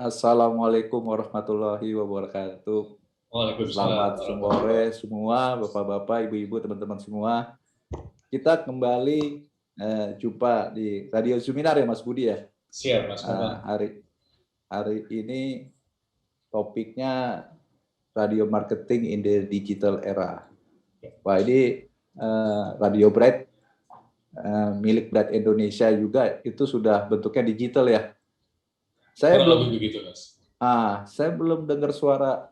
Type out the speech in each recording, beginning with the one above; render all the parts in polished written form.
Assalamualaikum warahmatullahi wabarakatuh. Waalaikumsalam Selamat warahmatullahi sore semua, bapak-bapak, ibu-ibu, teman-teman semua. Kita kembali jumpa di Radio Seminar ya, Mas Budi ya. Siap, Mas Eh, Bambang. hari hari ini topiknya radio marketing in the digital era. Wah, ini Radio Bright milik Bright Indonesia juga itu sudah bentuknya digital ya. Saya Kurang belum lebih begitu, Mas. saya belum dengar suara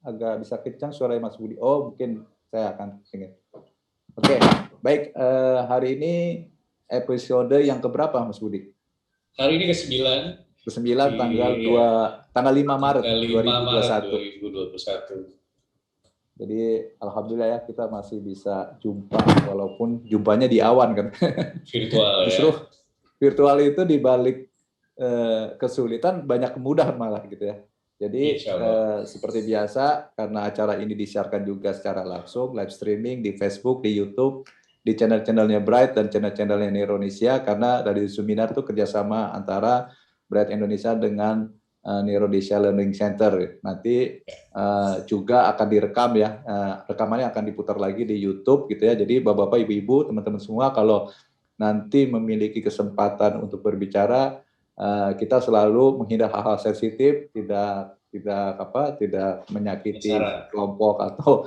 agak bisa kencang suara Mas Budi. Oh, mungkin saya akan ingin. Oke, baik. Hari ini episode yang keberapa, Mas Budi? Hari ini ke-9 ke-9 di tanggal 5 Maret tanggal 5 Maret 2021. 2021. Jadi alhamdulillah ya kita masih bisa jumpa walaupun jumpanya di awan kan. Virtual Justru ya. virtual itu di balik kesulitan banyak kemudahan malah gitu ya. Jadi seperti biasa karena acara ini disiarkan juga secara langsung live streaming di Facebook, di YouTube, di channel-channelnya Bright dan channel-channelnya Indonesia karena Radio Seminar itu kerjasama antara Bright Indonesia dengan Indonesia Learning Center. Nanti juga akan direkam ya, rekamannya akan diputar lagi di YouTube gitu ya. Jadi bapak-bapak, ibu-ibu, teman-teman semua kalau nanti memiliki kesempatan untuk berbicara, kita selalu menghindar hal-hal sensitif, tidak menyakiti kelompok atau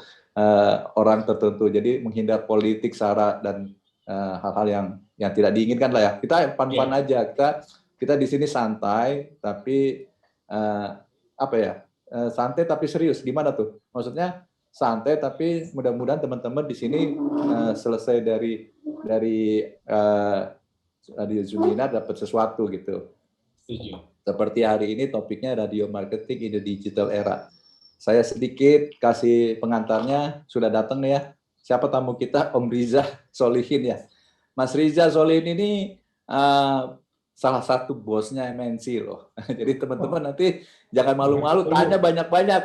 orang tertentu. Jadi menghindar politik, sara dan hal-hal yang tidak diinginkan lah ya. Kita fun-fun aja. Kita di sini santai, tapi santai tapi serius. Gimana tuh? Maksudnya santai tapi mudah-mudahan teman-teman di sini selesai dari Radio Seminar dapat sesuatu gitu. Setuju. Seperti hari ini topiknya radio marketing in the digital era. Saya sedikit kasih pengantarnya, sudah datang nih ya. Siapa tamu kita? Om Riza Solihin ya. Mas Riza Solihin ini salah satu bosnya MNC loh. Jadi teman-teman nanti jangan malu-malu, tanya banyak-banyak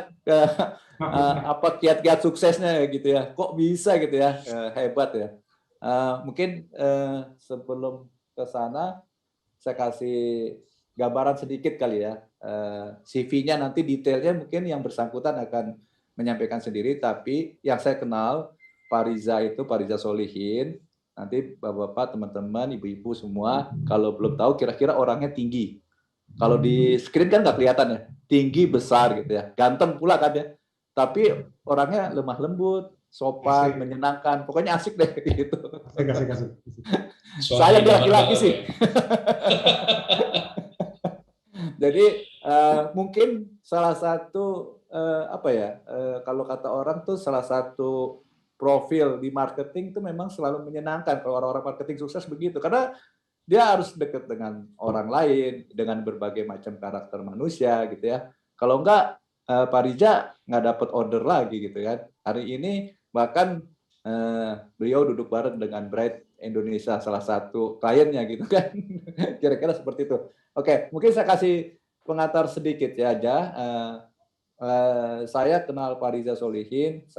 apa kiat-kiat suksesnya gitu ya. Kok bisa gitu ya, hebat ya. Mungkin sebelum ke sana saya kasih gambaran sedikit kali ya. CV-nya nanti detailnya mungkin yang bersangkutan akan menyampaikan sendiri, tapi yang saya kenal Pak Riza itu Pak Riza Solihin. Nanti bapak-bapak, teman-teman, ibu-ibu semua kalau belum tahu kira-kira orangnya tinggi. Kalau di screen kan nggak kelihatan ya, tinggi besar gitu ya, ganteng pula kan ya. Tapi orangnya lemah lembut, sopan, menyenangkan, pokoknya asik deh gitu. Asik. Saya laki-laki sih. Jadi mungkin salah satu kalau kata orang tuh salah satu profil di marketing itu memang selalu menyenangkan kalau orang-orang marketing sukses begitu karena dia harus dekat dengan orang lain dengan berbagai macam karakter manusia gitu ya. Kalau enggak Pak Riza nggak dapat order lagi gitu kan. Hari ini bahkan beliau duduk bareng dengan Bright Indonesia salah satu kliennya gitu kan. Kira-kira seperti itu. Oke, mungkin saya kasih pengantar sedikit ya aja. Saya kenal Pak Riza Solihin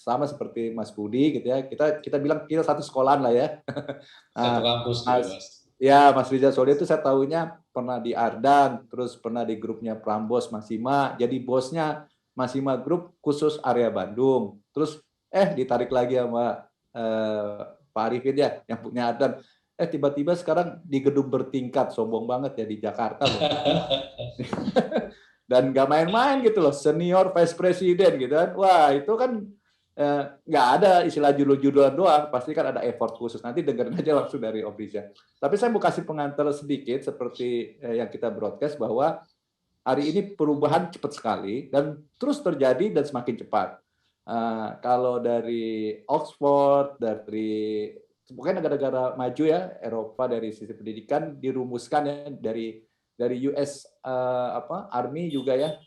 sama seperti Mas Budi gitu ya. Kita bilang kita satu sekolahan lah ya. Satu kampus gitu, Mas. Ya, Mas Riza Solihin itu saya tahunya pernah di Ardan, terus pernah di grupnya Prambos Masima, jadi bosnya Masima Group khusus area Bandung. Terus ditarik lagi sama Pak Arifin ya yang punya Ardan. Tiba-tiba sekarang di gedung bertingkat, sombong banget ya di Jakarta loh. Dan nggak main-main gitu loh, senior vice president gitu kan. Wah itu kan nggak ada istilah judul-judulan doang, pasti kan ada effort khusus. Nanti dengerin aja langsung dari Om Riza. Tapi saya mau kasih pengantar sedikit seperti yang kita broadcast bahwa hari ini perubahan cepat sekali dan terus terjadi dan semakin cepat. Kalau dari Oxford, dari pokoknya negara-negara maju ya, Eropa dari sisi pendidikan dirumuskan ya dari US Army juga ya,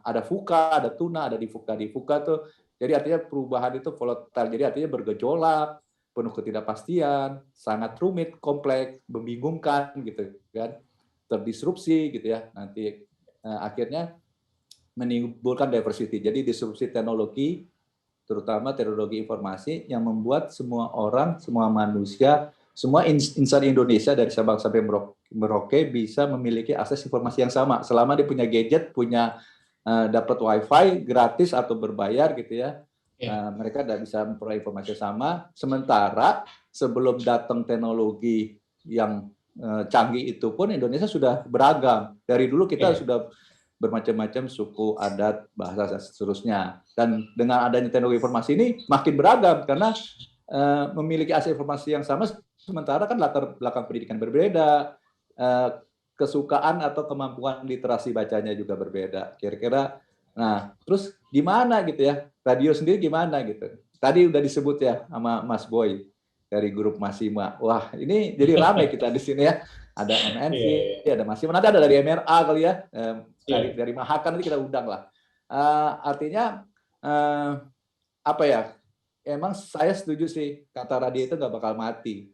ada VUCA, ada TUNA, ada di VUCA tuh. Jadi artinya perubahan itu volatile, jadi artinya bergejolak, penuh ketidakpastian, sangat rumit, kompleks, membingungkan gitu kan, terdisrupsi gitu ya. Nanti akhirnya menimbulkan diversity. Jadi disrupsi teknologi, terutama teknologi informasi yang membuat semua orang, semua manusia semua insan Indonesia dari Sabang sampai Merauke bisa memiliki akses informasi yang sama selama dia punya gadget, punya dapat wifi gratis atau berbayar gitu ya. Mereka tidak bisa memperoleh informasi yang sama. Sementara sebelum datang teknologi yang canggih itu pun Indonesia sudah beragam. Dari dulu kita sudah bermacam-macam suku, adat, bahasa dan seterusnya. Dan dengan adanya teknologi informasi ini makin beragam karena memiliki akses informasi yang sama, sementara kan latar belakang pendidikan berbeda, kesukaan atau kemampuan literasi bacanya juga berbeda. Kira-kira, nah terus gimana gitu ya? Radio sendiri gimana gitu? Tadi udah disebut ya sama Mas Boy dari grup Masima. Wah, ini jadi ramai kita di sini ya. Ada MNC, ada Masima, nanti ada dari MRA kali ya. Dari Mahaka nanti kita undang lah. Artinya apa ya? Emang saya setuju sih kata radio itu nggak bakal mati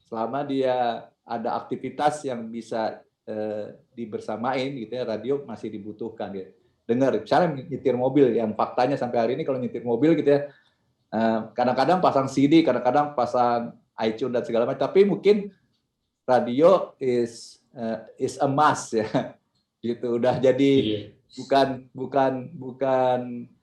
selama dia ada aktivitas yang bisa dibersamain gitu ya. Radio masih dibutuhkan ya. Dengar, misalnya nyetir mobil yang faktanya sampai hari ini kalau nyetir mobil gitu ya, kadang-kadang pasang CD, kadang-kadang pasang iTunes dan segala macam, tapi mungkin radio is a must ya. Gitu udah jadi bukan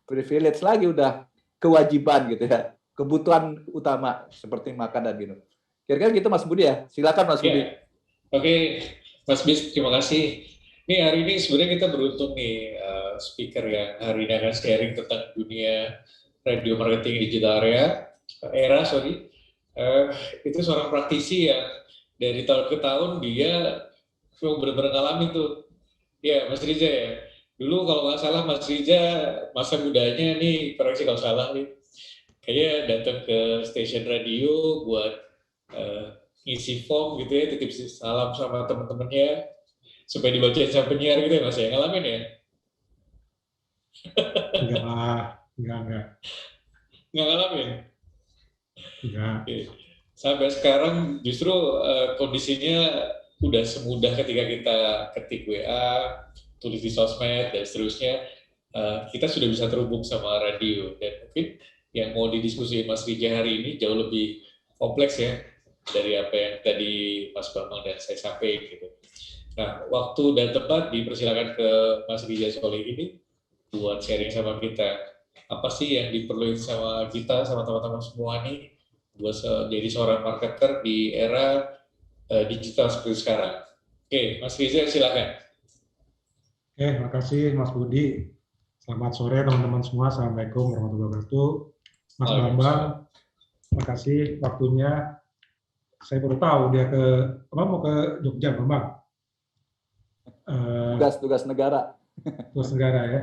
privilege lagi, udah kewajiban gitu ya, kebutuhan utama seperti makan dan minum. Kira-kira gitu Mas Budi ya. Silakan Mas Budi. Oke, Mas Bis, terima kasih. Nih hari ini sebenarnya kita beruntung nih speaker yang hari ini akan sharing tentang dunia radio marketing digital era. Itu seorang praktisi yang dari tahun ke tahun dia benar-benar ngalamin tuh. Ya, Mas Riza ya. Dulu kalau nggak salah Mas Riza masa mudanya nih, koreksi kalau salah nih, kayaknya datang ke stasiun radio buat ngisi form gitu ya, titip salam sama teman-temannya supaya dibacain sama penyiar gitu ya Mas ya, ngalamin ya? Enggak. Nggak ngalamin? Enggak. Sampai sekarang justru kondisinya udah semudah ketika kita ketik WA, tulis di sosmed, dan seterusnya, kita sudah bisa terhubung sama radio. Dan mungkin yang mau didiskusiin Mas Rija hari ini jauh lebih kompleks ya, dari apa yang tadi Mas Bambang dan saya sampaikan gitu. Nah, waktu dan tempat dipersilakan ke Mas Rija Solih ini buat sharing sama kita. Apa sih yang diperlukan sama kita, sama teman-teman semua nih, buat jadi seorang marketer di era digital seperti sekarang. Oke, Mas Riza silakan. Oke, makasih Mas Budi. Selamat sore teman-teman semua. Assalamualaikum warahmatullahi wabarakatuh. Mas Bambang, makasih waktunya. Saya baru tahu dia mau ke Jogja, Bambang. Tugas negara. Tugas negara ya.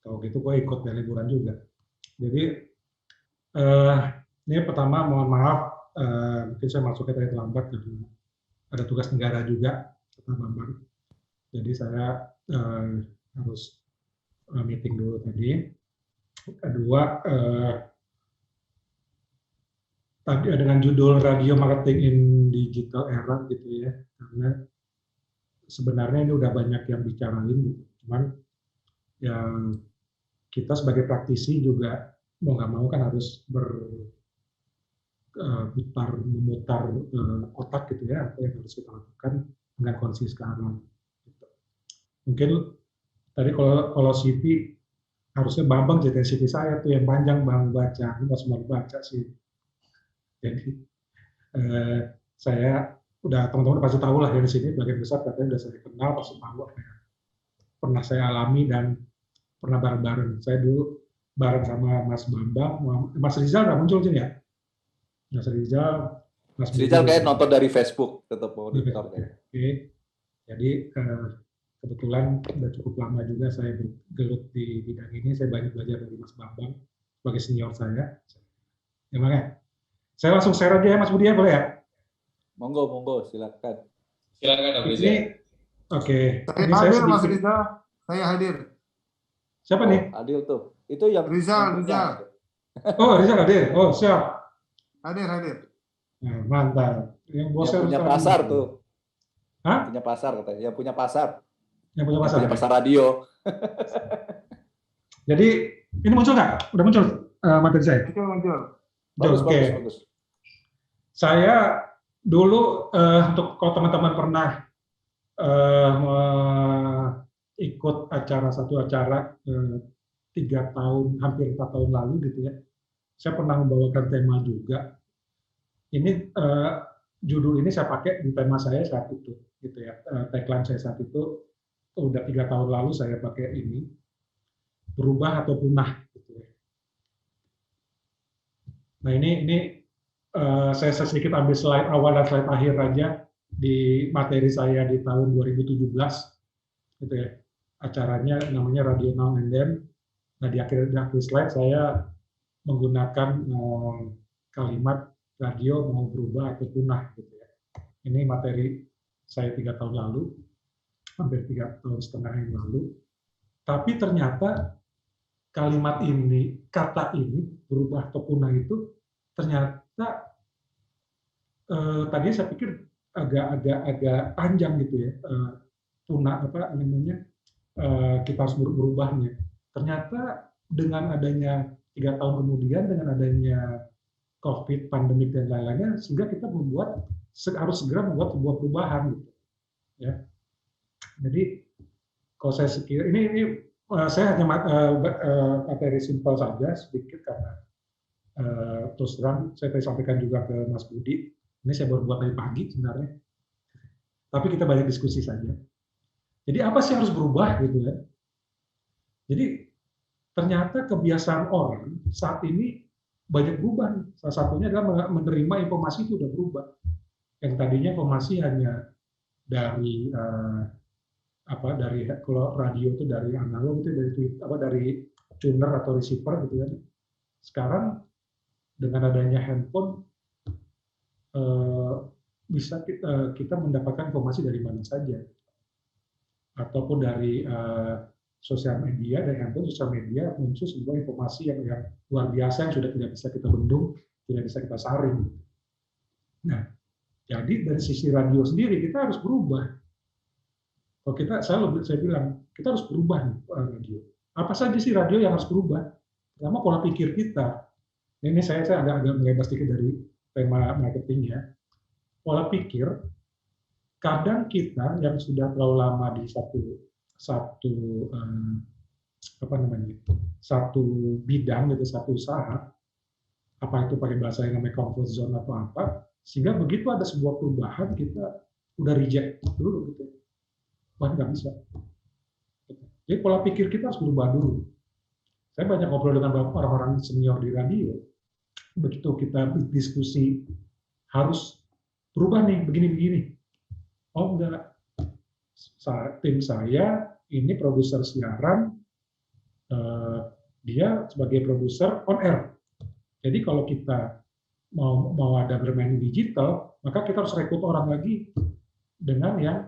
Kalau gitu gue ikut ya, liburan juga. Jadi ini pertama mohon maaf, mungkin saya masuknya tadi terlambat karena ada tugas negara juga, kata Bambang. Jadi saya harus meeting dulu tadi. Kedua, tadi dengan judul Radio Marketing in Digital Era gitu ya, karena sebenarnya ini udah banyak yang bicarain, cuman yang kita sebagai praktisi juga mau nggak mau kan harus memutar otak gitu ya, apa yang harus kita lakukan dengan kondisi sekarang. Gitu. Mungkin tadi kalau CV harusnya Bambang jadi CV saya tuh yang panjang Bang baca, nggak semua baca sih. Jadi saya udah teman-teman pasti tahu lah dari sini bagian besar katanya udah saya kenal, pasti tahu apa yang pernah saya alami dan pernah bareng-bareng. Saya dulu bareng sama Mas Bambang, Mas Rizal nggak muncul sih ya? Mas Rizal kayak nonton dari Facebook, tetap monitor. Oke. Jadi kebetulan udah cukup lama juga saya bergelut di bidang ini. Saya banyak belajar dari Mas Bambang sebagai senior saya. Ya makanya. Saya langsung share aja ya Mas Budi ya, boleh ya? Monggo, silakan. Silakan, Om Riza. Oke. Saya hadir, Mas Riza. Saya hadir. Siapa nih? Adil tuh. Itu yang Rizal. Oh, Rizal hadir. Oh, siap. Hadir. Nah, mantap. Yang punya pasar tuh. Hah? Punya pasar katanya. Yang punya pasar. Yang punya pasar. Punya pasar radio. Jadi ini muncul nggak? Udah muncul materi saya? Muncul. Bagus. Saya dulu untuk kalau teman-teman pernah ikut satu acara 3 tahun, hampir 4 tahun lalu gitu ya, saya pernah membawakan tema juga. Ini judul ini saya pakai di tema saya saat itu, gitu ya. Tagline saya saat itu udah 3 tahun lalu saya pakai ini, berubah atau punah. Gitu ya. Nah ini saya sedikit ambil slide awal dan slide akhir aja di materi saya di tahun 2017, gitu ya. Acaranya namanya Radio Now and Then. Nah di akhir slide saya menggunakan kalimat radio mau berubah atau punah, gitu ya. Ini materi saya 3 tahun lalu, hampir 3,5 tahun yang lalu. Tapi ternyata kalimat ini, kata ini berubah atau punah itu ternyata tadi saya pikir agak panjang gitu ya, punah apa namanya, kita harus berubahnya. Ternyata dengan adanya 3 tahun kemudian, dengan adanya COVID, pandemik dan lain-lainnya, sehingga kita harus segera membuat sebuah perubahan gitu. Ya. Jadi kalau saya sekira ini saya hanya materi simpel saja sedikit karena terus terang saya tadi sampaikan juga ke Mas Budi. Ini saya baru buat dari pagi sebenarnya. Tapi kita banyak diskusi saja. Jadi apa sih harus berubah gitu ya? Jadi ternyata kebiasaan orang saat ini banyak berubah. Salah satunya adalah menerima informasi itu sudah berubah. Yang tadinya informasi hanya dari dari kalau radio itu dari analog, itu dari tuner atau receiver gitu kan. Sekarang dengan adanya handphone bisa kita mendapatkan informasi dari mana saja, ataupun dari sosial media, dari handphone sosial media muncul sebuah informasi yang luar biasa yang sudah tidak bisa kita bendung, tidak bisa kita saring. Nah, jadi dari sisi radio sendiri kita harus berubah. Kalau saya bilang kita harus berubah nih radio. Apa saja sih radio yang harus berubah? Pertama pola pikir kita. Ini saya agak melebar sedikit dari tema marketingnya. Pola pikir. Kadang kita yang sudah terlalu lama di satu bidang gitu, satu usaha, apa itu pakai bahasa yang namanya comfort zone atau apa, sehingga begitu ada sebuah perubahan kita udah reject dulu gitu. Wah, nggak bisa. Jadi pola pikir kita harus berubah dulu. Saya banyak ngobrol dengan orang-orang senior di radio. Begitu kita diskusi harus berubah nih, begini-begini. Oh enggak, tim saya ini produser siaran, dia sebagai produser on air. Jadi kalau kita mau ada bermain digital, maka kita harus rekrut orang lagi dengan yang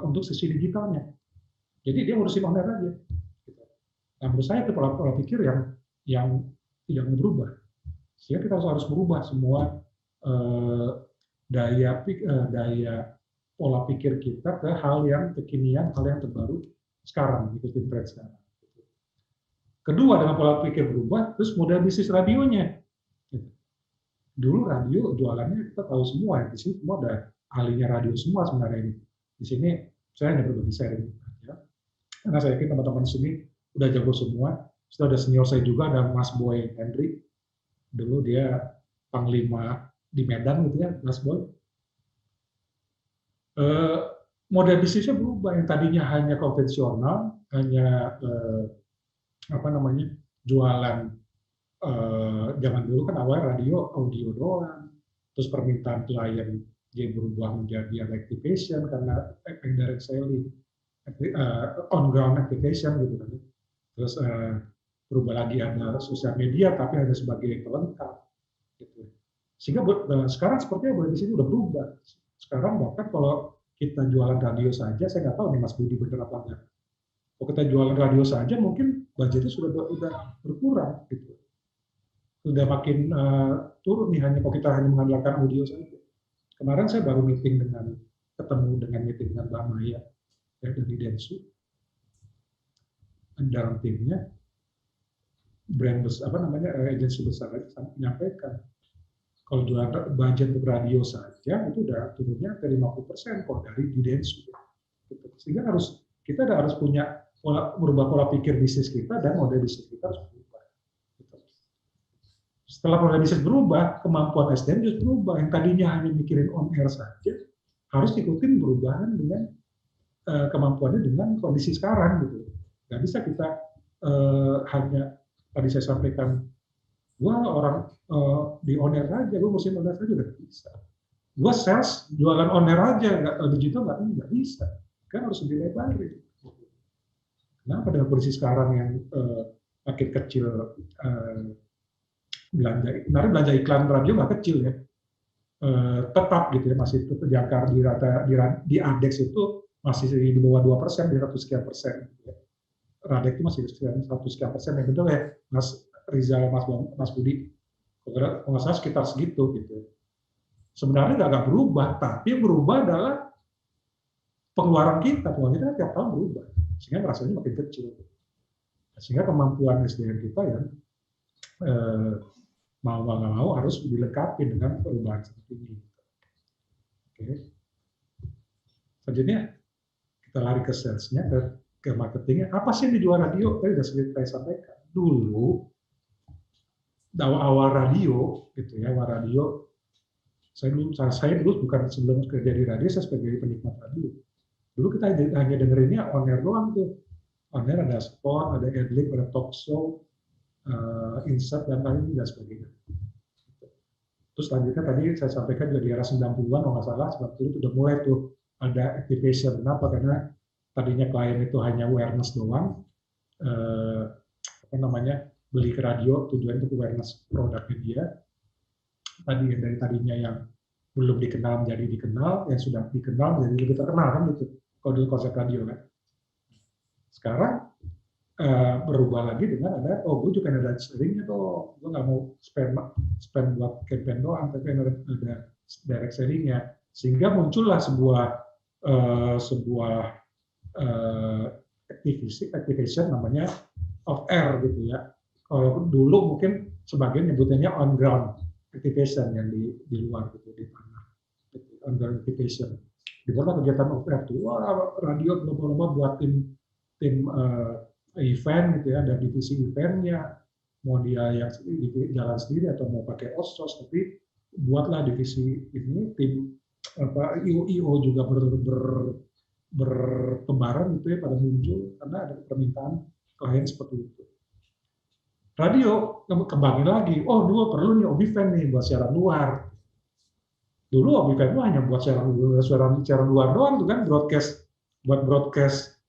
untuk sisi digitalnya. Jadi dia ngurusin on air aja. Nah, menurut saya itu pola pikir yang tidak mau berubah. Sehingga kita harus berubah semua daya pola pikir kita ke hal yang kekinian, hal yang terbaru sekarang, ikutin tren sekarang. Kedua, dengan pola pikir berubah, terus model bisnis radionya. Dulu radio jualannya kita tahu semua, di sini semua ada ahlinya radio semua sebenarnya ini. Di sini saya hanya berbagi sharing, ya. Karena saya yakin teman-teman di sini udah jago semua. Sudah ada senior saya juga, ada Mas Boy Henry. Dulu dia panglima di Medan gitu ya, Mas Boy. Model bisnisnya berubah, yang tadinya hanya konvensional, hanya jualan. Zaman dulu kan awal radio audio doang, terus permintaan klien dia berubah menjadi activation karena direct selling, on ground activation gitu kan. Terus berubah lagi ada sosial media tapi hanya sebagai pelengkap gitu. Sehingga sekarang sepertinya di sini udah berubah. Sekarang bahkan kalau kita jualan radio saja, saya nggak tahu nih Mas Budi benar apa enggak. Kalau kita jualan radio saja mungkin budgetnya sudah berkurang gitu. Sudah makin turun nih hanya kalau kita hanya mengandalkan audio saja. Kemarin saya baru meeting dengan Mbak Maya ya, dari Densu. Dalam timnya brand besar agensi besar menyampaikan Kalau jualan budget untuk radio saja itu udah turunnya ke 50% kok dari di Densu. Gitu. Sehingga kita harus punya merubah pola pikir bisnis kita dan model bisnis kita harus berubah. Gitu. Setelah pola bisnis berubah, kemampuan SDM juga berubah. Yang tadinya hanya mikirin on air saja, harus ikutin perubahan dengan kemampuannya dengan kondisi sekarang gitu. Nggak bisa kita hanya tadi saya sampaikan, gua orang di on air aja, gua ngurusin on air aja nggak bisa. Gua sales jualan on air aja, nggak digital nggak bisa. Kan harus dilebarin. Kenapa dengan kondisi sekarang yang makin kecil belanja iklan radio nggak kecil ya, tetap gitu ya, masih terjangkar di ADEX itu masih di bawah 2%, di 100 sekian persen. Radek itu masih 100 sekian persen, yang betul ya, Mas Rizal, Mas Budi. Kalau nggak salah sekitar segitu gitu. Sebenarnya nggak berubah, tapi yang berubah adalah pengeluaran kita tiap tahun berubah, sehingga rasanya makin kecil. Sehingga kemampuan SDM kita yang mau nggak mau harus dilengkapi dengan perubahan seperti ini. Oke. Selanjutnya kita lari ke salesnya, ke marketingnya. Apa sih yang dijual radio? Tadi sudah saya sampaikan. Dulu awal radio gitu ya, awal radio. Saya dulu bukan sebelum kerja di radio, saya sebagai penikmat radio. Dulu kita hanya dengerinnya on air doang tuh. On air ada spot, ada adlib, ada talk show, insert dan lain sebagainya. Terus selanjutnya tadi saya sampaikan juga di era 90-an, kalau nggak salah, sebab itu udah mulai tuh ada activation. Kenapa? Karena tadinya klien itu hanya awareness doang, beli ke radio tujuan untuk awareness produknya dia. Dari tadinya yang belum dikenal menjadi dikenal, yang sudah dikenal menjadi lebih terkenal kan gitu. Kalau dulu konsep radio kan. Sekarang berubah lagi dengan ada, gue juga ada sharingnya tuh, gue nggak mau spend buat campaign doang, tapi ada direct sharingnya, sehingga muncullah sebuah activation namanya off air gitu ya. Kalau dulu mungkin sebagian nyebutnya on ground activation yang di luar gitu, di tanah, on ground activation. Di mana kegiatan off air tuh, radio lomba-lomba buat tim event gitu ya, ada divisi eventnya, mau dia yang jalan sendiri atau mau pakai outsource, tapi buatlah divisi ini, tim IO juga bertebaran gitu ya, pada muncul karena ada permintaan klien seperti itu. Radio kembangin lagi, dulu perlu nih OB-Fan nih buat siaran luar. Dulu OB-Fan itu hanya buat siaran luar doang tuh kan, buat broadcast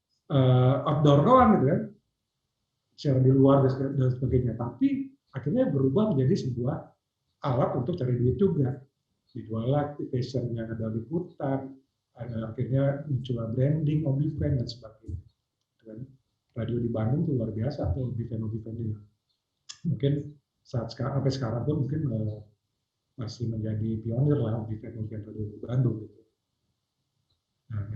outdoor doang gitu kan, siaran di luar dan sebagainya. Tapi akhirnya berubah menjadi sebuah alat untuk cari duit juga. Dijual activation yang ada liputan, ada akhirnya muncul branding OB-Fan dan sebagainya. Dan radio di Bandung itu luar biasa tuh OB-Fan ini. Mungkin sampai sekarang pun mungkin masih menjadi pionir lah OB-Fan radio di Bandung gitu. Nah,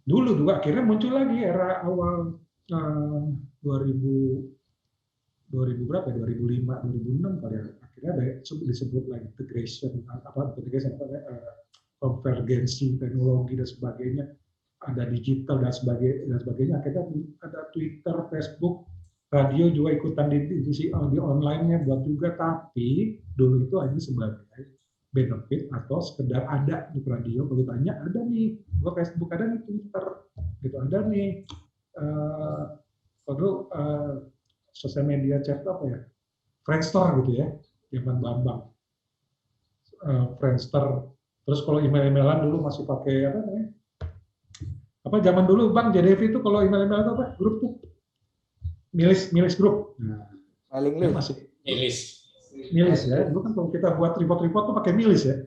dulu juga akhirnya muncul lagi era awal 2005, 2006 kali ya. Akhirnya ada disebut lagi konvergensi teknologi dan sebagainya, ada digital dan sebagainya. Akhirnya ada Twitter, Facebook, radio juga ikutan di online-nya buat juga, tapi dulu itu hanya sebagai benefit atau sekedar ada di radio. Kalau ditanya, ada nih, gua Facebook, ada nih Twitter, gitu, ada nih sosial media chat apa ya, Friendster gitu ya, zaman Bambang, Friendster. Terus kalau email-emailan dulu masih pakai apa namanya? Apa zaman dulu Bang JDV itu kalau email-emailan apa? Grup tuh milis grup. Nah, mailing list. Masih Milis ya. Dulu kan kalau kita buat report tuh pakai milis ya.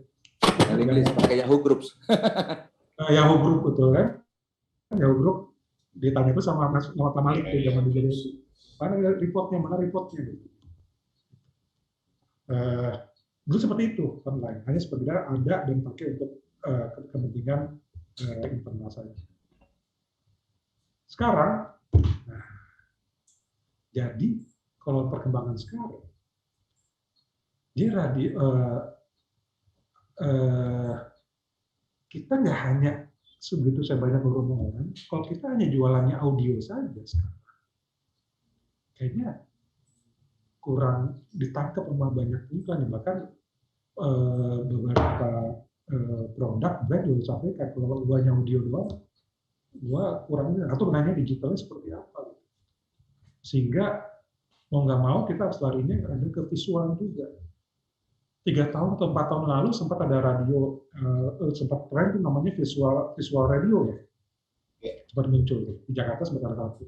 Mailing list pakai Yahoo Groups. Yahoo Group betul kan? Yahoo Group ditanya itu sama Pak Malik di zaman dulu. Mana reportnya gitu. Dulu seperti itu online, hanya sekedar ada dan pakai untuk kepentingan internal saja. Sekarang, jadi kalau perkembangan sekarang, dia kita nggak hanya sebegitu saya banyak ngomong, kalau kita hanya jualannya audio saja sekarang, kayaknya kurang ditangkap sama banyak iklan. Bahkan beberapa produk brand juga sampaikan kalau gua hanya audio doang, gua kurang atau nanya digitalnya seperti apa. Sehingga mau nggak mau kita harus larinya ada ke visual juga. 3 tahun atau 4 tahun lalu sempat ada radio, sempat tren itu namanya visual radio ya, sempat muncul di Jakarta sempat ada satu,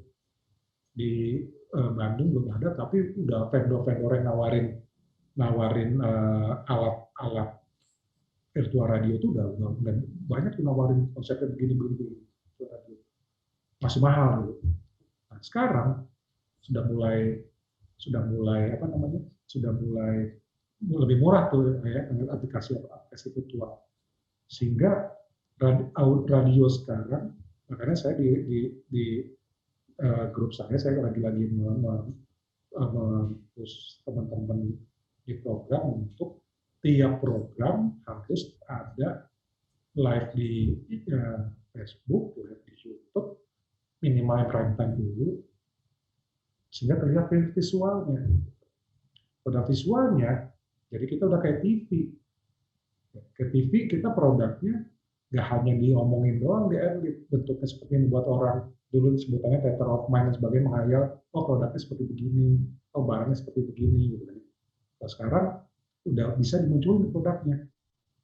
di Bandung belum ada, tapi udah vendor-vendor yang nawarin alat virtual radio itu udah banyak tuh nawarin konsepnya begini radio. Masih mahal dulu. Nah, sekarang sudah mulai lebih murah tuh ya dengan aplikasi virtual. Sehingga radio sekarang, makanya saya di grup saya lagi terus teman-teman di program untuk tiap program harus ada live di Facebook, live di YouTube, minimal prime time dulu, sehingga terlihat visualnya. Pada visualnya, jadi kita udah kayak TV. Ke TV kita produknya nggak hanya diomongin doang, bentuknya seperti yang membuat orang dulu sebutannya theater of mind dan sebagainya, menghayal, oh produknya seperti begini, oh barangnya seperti begini. Gitu. Nah, sekarang udah bisa dimunculin produknya.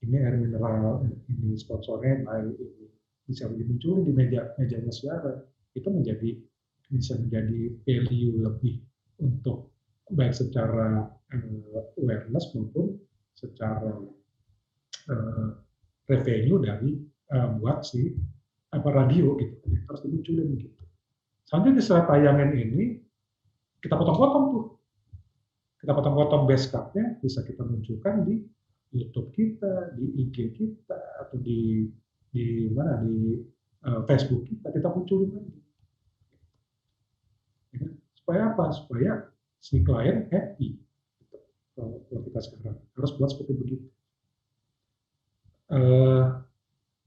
Ini air mineral, ini sponsornya, ini bisa dimunculin di mejanya siaran. Itu bisa menjadi value lebih untuk baik secara awareness maupun secara revenue dari buat si radio gitu, harus dimunculin gitu. Selanjutnya setelah tayangan ini kita potong-potong tuh, kita potong-potong base cut-nya, bisa kita munculkan di YouTube kita, di IG kita, atau di Facebook kita munculin lagi. Ya, supaya apa? Supaya si klien happy. Gitu. Kalau kita sekarang harus buat seperti begitu.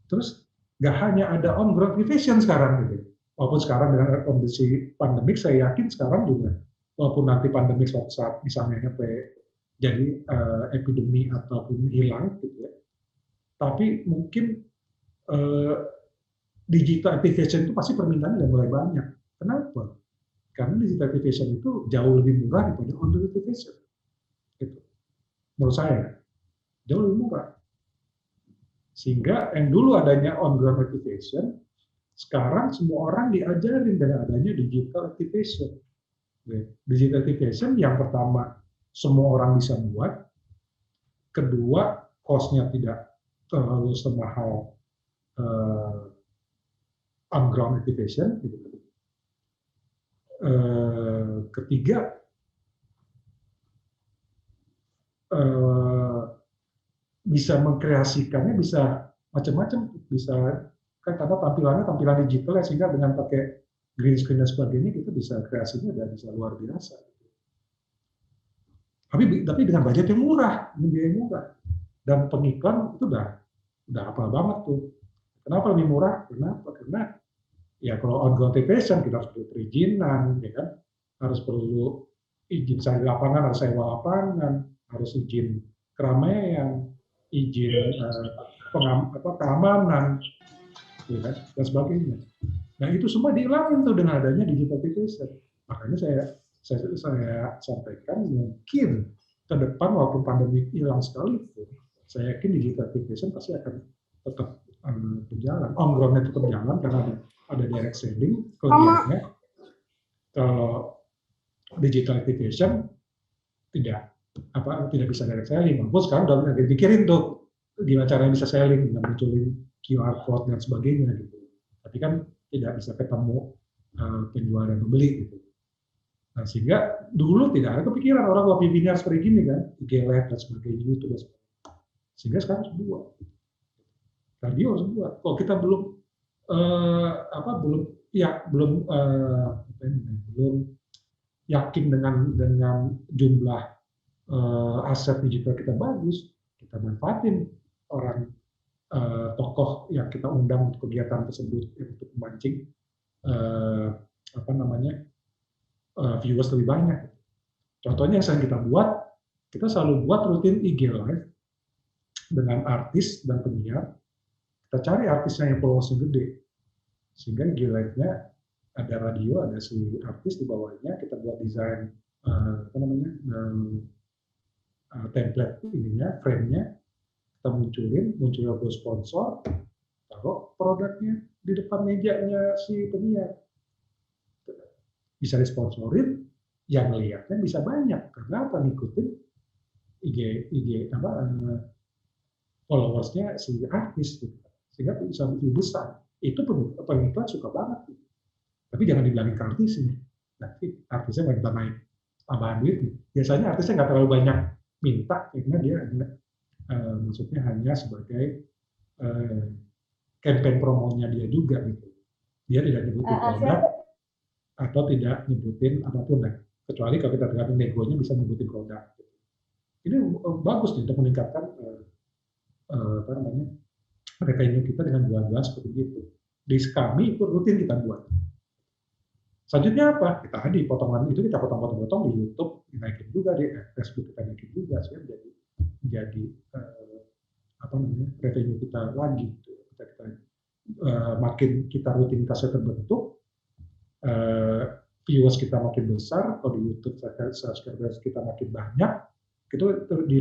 Terus nggak hanya ada on-ground activation sekarang gitu. Walaupun sekarang dengan kondisi pandemik, saya yakin sekarang juga, walaupun nanti pandemik suatu saat misalnya jadi epidemi ataupun hilang gitu ya, tapi mungkin digital activation itu pasti permintaannya udah mulai banyak. Kenapa? Karena digital activation itu jauh lebih murah daripada on-ground activation. Gitu. Menurut saya, jauh lebih murah. Sehingga yang dulu adanya on-ground activation, sekarang semua orang diajarin dengan adanya digital activation. Digital activation yang pertama, semua orang bisa buat. Kedua, cost-nya tidak terlalu semahal on-ground activation. Ketiga, bisa mengkreasikannya, bisa macam-macam, bisa kan karena tampilan digital ya, sehingga dengan pakai green screen dan sebagainya kita bisa kreasinya dan bisa luar biasa. Tapi dengan budget yang murah, biaya murah, dan pengiklan itu udah apa banget tuh. Kenapa lebih murah? Kenapa? Karena ya kalau on-ground activation kita harus perlu perizinan, ya kan? Harus perlu izin sewa lapangan, harus sewa lapangan, harus izin keramaian, izin keamanan, ya kan? Dan sebagainya. Nah itu semua dihilangin tuh dengan adanya digital activation. Makanya saya sampaikan mungkin ke depan walaupun pandemi hilang sekalipun, saya yakin digital activation pasti akan tetap berjalan. On-ground-nya tetap berjalan karena ada direct selling, kelebihannya. Kalau digital activation tidak bisa direct selling. Walaupun sekarang udah dipikirin tuh gimana caranya bisa selling, dengan munculin QR code dan sebagainya gitu. Tapi kan tidak bisa ketemu penjual dan pembeli gitu. Nah, sehingga dulu tidak ada kepikiran orang buat webinar seperti gini kan, IG Live dan sebagainya, YouTube dan sebagainya. Sehingga sekarang semua radio semua. Kalau kita belum yakin dengan jumlah aset digital kita bagus, kita manfaatin orang tokoh yang kita undang untuk kegiatan tersebut untuk memancing viewers lebih banyak. Contohnya yang sering kita buat, kita selalu buat rutin IG live dengan artis dan penyiar. Kita cari artisnya yang followersnya gede, sehingga IG live-nya ada radio, ada si artis di bawahnya. Kita buat desain template ininya, frame-nya, kita muncul logo sponsor, taruh produknya di depan mejanya si penyiar. Bisa disponsorin, yang lihatnya bisa banyak. Karena apa? Ngikutin IG followersnya si artis, gitu. Sehingga bisa lebih besar. Itu pengiklan suka banget. Gitu. Tapi jangan dibilangin ke artisnya. Nanti artisnya minta naik tambahan duit. Biasanya artisnya nggak terlalu banyak minta, karena dia maksudnya hanya sebagai campaign promonya dia juga gitu. Dia tidak nyebutin produk atau tidak nyebutin apapun lah. Kecuali kalau kita tergantung negonya bisa nyebutin produk. Ini bagus nih untuk meningkatkan revenue kita dengan jual-jualan seperti itu. Di kami itu rutin kita buat. Selanjutnya apa? Kita tadi potongan itu kita potong-potong di YouTube, dinaikin juga di Facebook kita naikin juga, sehingga jadi revenue kita lagi. Makin kita rutinitasnya terbentuk, viewers kita makin besar, kalau di YouTube subscribers kita makin banyak, itu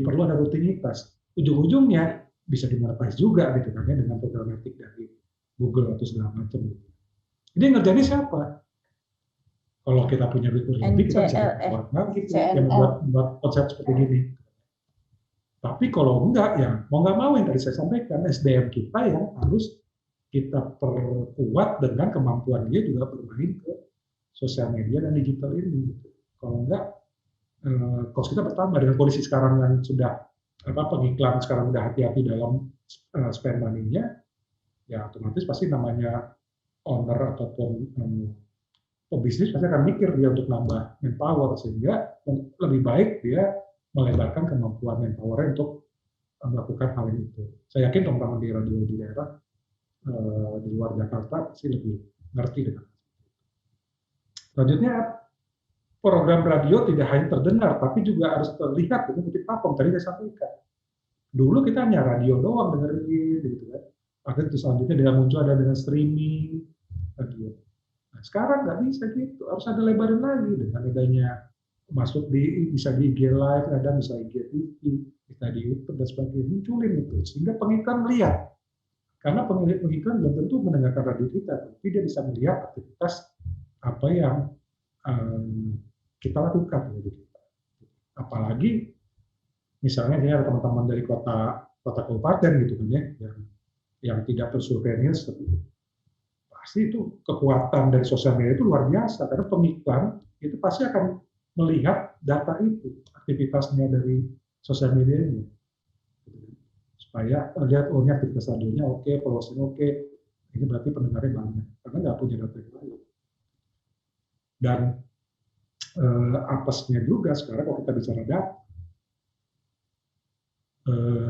perlu ada rutinitas. Ujung-ujungnya bisa dimonetize juga gitu kan ya, dengan programmatic dari Google atau segala macam. Ini ngerjainnya siapa? Kalau kita punya duit lebih, kita bisa buat lagi yang buat konsep seperti gini. Tapi kalau enggak, ya mau nggak mau yang tadi saya sampaikan, SDM kita yang harus kita perkuat dengan kemampuan dia juga bermain ke sosial media dan digital ini. Kalau enggak, cost kita bertambah dengan kondisi sekarang yang sudah pengiklan sekarang udah hati-hati dalam spend money-nya, ya otomatis pasti namanya owner ataupun pebisnis pasti akan mikir dia untuk nambah manpower, sehingga lebih baik dia melebarkan kemampuan manpower untuk melakukan hal itu. Saya yakin teman-teman di radio di daerah di luar Jakarta pasti lebih ngerti dengan itu. Selanjutnya, program radio tidak hanya terdengar, tapi juga harus terlihat dengan platform. Tadi saya sampaikan. Dulu kita hanya radio doang dengerin, gitu kan. Akhirnya selanjutnya dengan muncul ada dengan streaming, radio. Nah, sekarang nggak bisa gitu, harus ada lebarin lagi dengan adanya masuk bisa di IG Live, ada bisa IG TV, bisa di YouTube dan sebagainya, munculin itu sehingga pengiklan melihat. Karena pengiklan belum tentu mendengarkan radio kita, tapi dia bisa melihat aktivitas apa yang kita lakukan gitu. Apalagi misalnya dia ada teman-teman dari kota kabupaten gitu kan ya, yang tidak tersurveinya seperti itu. Pasti itu kekuatan dari sosial media itu luar biasa, karena pengiklan itu pasti akan melihat data itu, aktivitasnya dari sosial medianya. Supaya lihat, oh ini aktivitas radionya oke, followersnya oke, ini berarti pendengarnya banyak, karena nggak punya data yang lain. Dan apesnya juga sekarang kalau kita bicara data,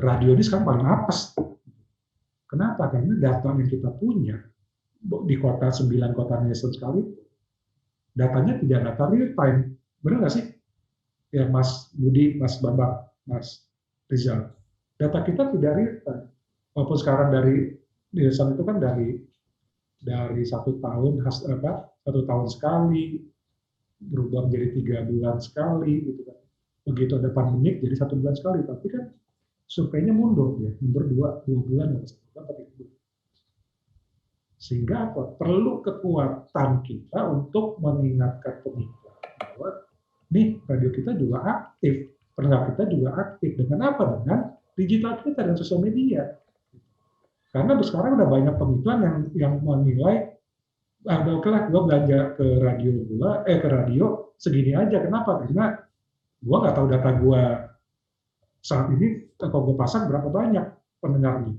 radio ini sekarang paling apes. Kenapa? Karena data yang kita punya di kota 9 kota nation sekali, datanya tidak data real time. Benar nggak sih? Ya Mas Budi, Mas Bambang, Mas Rizal. Data kita tidak real time. Walaupun sekarang dari desa itu kan dari 1 tahun, 1 tahun sekali, berubah menjadi 3 bulan sekali, gitu kan. Begitu ada pandemik jadi 1 bulan sekali, tapi kan surveinya mundur ya, mundur 2 bulan atau 1 bulan, 3 bulan. Sehingga apa? Perlu kekuatan kita untuk mengingatkan pemikir bahwa nih radio kita juga aktif, pendengar kita juga aktif. Dengan apa? Dengan digital kita dan sosial media. Karena sekarang udah banyak pengiklan yang menilai, oke lah, gue belanja ke radio segini aja. Kenapa? Karena gue nggak tahu data gue saat ini, kalau gue pasang berapa banyak pendengarnya.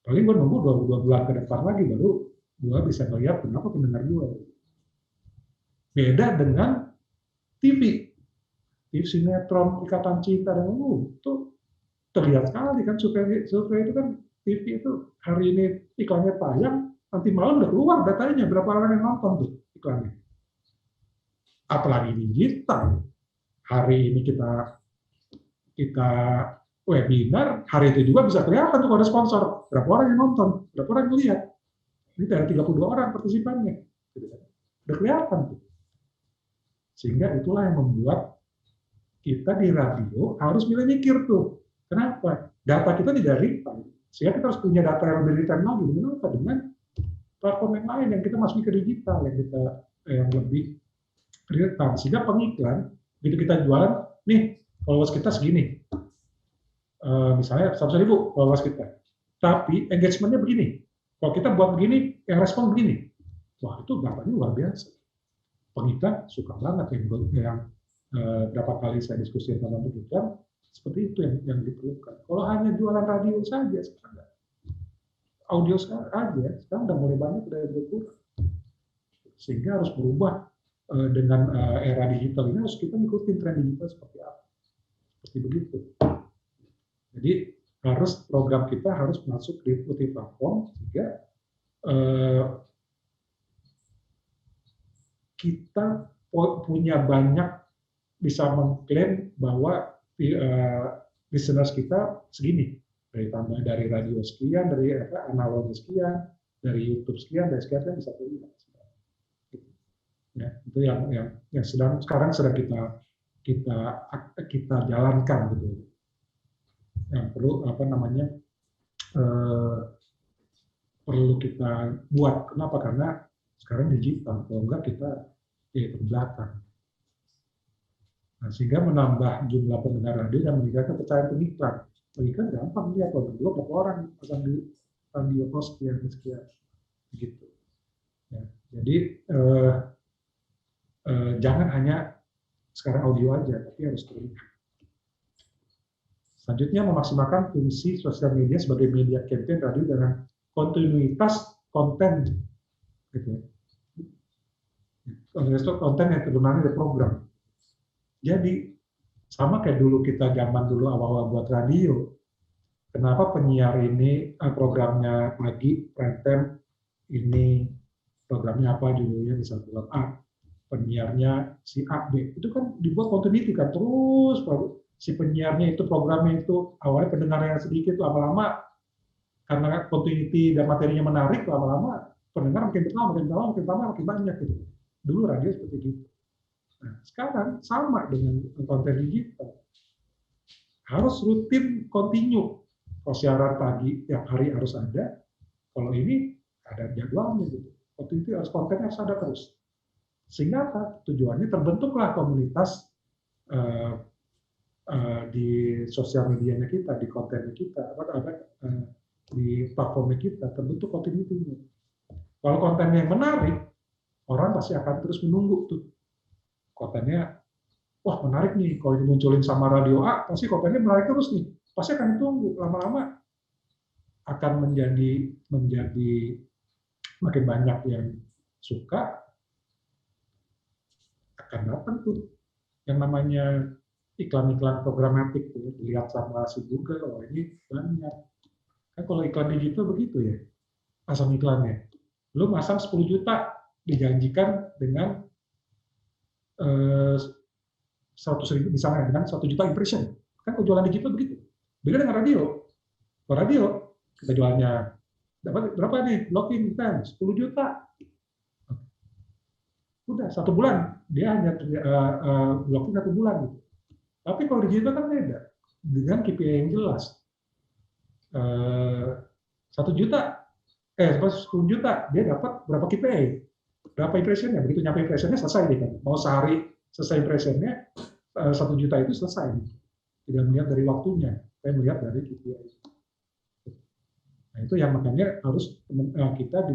Paling gue nunggu 2 bulan ke depan lagi, baru gue bisa melihat kenapa pendengar gue. Beda dengan TV sinetron, Ikatan Cinta, dan itu terlihat sekali kan survei itu kan TV itu hari ini iklannya tayang, nanti malam udah keluar datanya berapa orang yang nonton tuh iklannya. Apalagi digital. Hari ini kita webinar, hari itu juga bisa kelihatan tuh kalau ada sponsor, berapa orang yang nonton, berapa orang yang lihat. Ini dari 32 orang partisipannya. Udah kelihatan tuh. Sehingga itulah yang membuat kita di radio harus mulai mikir tuh. Kenapa? Data kita tidak real time. Sehingga kita harus punya data yang lebih real time lagi. Dengan apa? Dengan platform yang lain yang kita masuk ke digital, yang lebih real time. Sehingga pengiklan, begitu kita jualan, nih followers kita segini. Misalnya 100.000 followers kita. Tapi engagementnya begini. Kalau kita buat begini, yang respon begini. Wah, itu datanya luar biasa. Pengiklan suka banget yang berapa kali saya diskusi sama pengiklan, seperti itu yang diperlukan. Kalau hanya jualan radio saja sekarang, audio sekarang udah mulai banyak udah berkurang. Sehingga harus berubah dengan era digital ini, harus kita ngikutin tren digital seperti apa. Seperti begitu. Jadi harus program kita harus masuk di platform sehingga kita punya banyak, bisa mengklaim bahwa listeners kita segini, dari radio sekian, dari analog sekian, dari YouTube sekian, dari sekian bisa terlihat. Ya, itu yang sekarang sedang kita jalankan gitu. Yang perlu perlu kita buat. Kenapa? Karena sekarang digital, kalau enggak kita terbelakang. Nah, sehingga menambah jumlah pendengar radio dan meningkatkan kepercayaan pengiklan. Pengiklan gampang dia, kalau berdua berapa orang pasang di radio sekian, begitu. Ya, jadi jangan hanya sekarang audio aja, tapi harus terlihat. Selanjutnya, memaksimalkan fungsi sosial media sebagai media campaign radio dengan kontinuitas konten, gitu. Konten yang terkenal dari program. Jadi sama kayak dulu kita zaman dulu awal-awal buat radio. Kenapa penyiar ini programnya pagi prime time ini programnya apa judulnya bisa bilang A, penyiarnya si A B, itu kan dibuat continuity kan terus si penyiarnya itu programnya itu awalnya pendengarnya sedikit, lama-lama karena continuity dan materinya menarik, lama-lama pendengar makin bertambah makin banyak gitu. Dulu radio seperti itu. Nah, sekarang sama dengan konten digital. Harus rutin kontinu. Kalau siaran pagi tiap hari harus ada. Kalau ini ada jadwalnya gitu. Konten harus kontennya harus ada terus. Sehingga apa? Tujuannya terbentuklah komunitas di sosial medianya kita, di kontennya kita, di platformnya kita, terbentuk kontinuitinya. Kalau kontennya yang menarik, orang pasti akan terus menunggu tuh. Kontennya, wah menarik nih, kalau dimunculin sama radio A, pasti kontennya menarik terus nih. Pasti akan ditunggu, lama-lama akan menjadi makin banyak yang suka, akan datang tuh yang namanya iklan-iklan programatik tuh, dilihat sama si Google, oh ini banyak. Kan kalau iklan digital begitu ya, pasang iklannya. Lu masang 10 juta, dijanjikan dengan 100.000 misalnya, dengan 1 juta impression. Kan jualan digital begitu. Beda dengan radio. Kalau radio, kita jualnya dapat berapa nih? Blocking kan 10 juta. Udah 1 bulan, dia hanya blocking 1 bulan gitu. Tapi kalau digital kan beda. Dengan KPI yang jelas. 1 juta, 10 juta, dia dapat berapa KPI? Berapa impressionnya? Begitu nyampe impressionnya selesai deh kan. Mau sehari selesai impressionnya, 1 juta itu selesai. Tidak melihat dari waktunya, saya melihat dari KPI. Nah itu yang makanya kita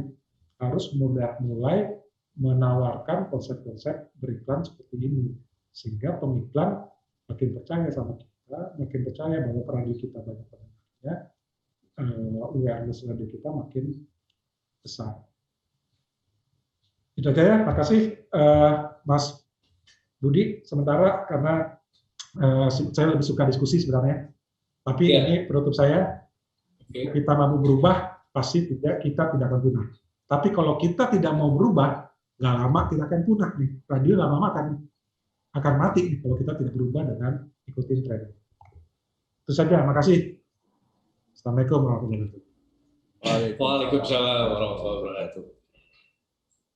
harus mulai menawarkan konsep-konsep beriklan seperti ini, sehingga pengiklan makin percaya sama kita, makin percaya bahwa radio kita banyak pendengarnya, awareness radio kita makin besar. Itu aja ya, makasih Mas Budi. Sementara karena saya lebih suka diskusi sebenarnya, Tapi Iya. ini penutup saya, Oke. kita mampu berubah, pasti kita tidak akan punah. Tapi kalau kita tidak mau berubah, nggak lama kita akan punah nih. Radio nggak lama akan mati nih, kalau kita tidak berubah dengan ikutin tren. Itu saja, makasih. Assalamualaikum warahmatullahi wabarakatuh. Waalaikumsalam warahmatullahi wabarakatuh.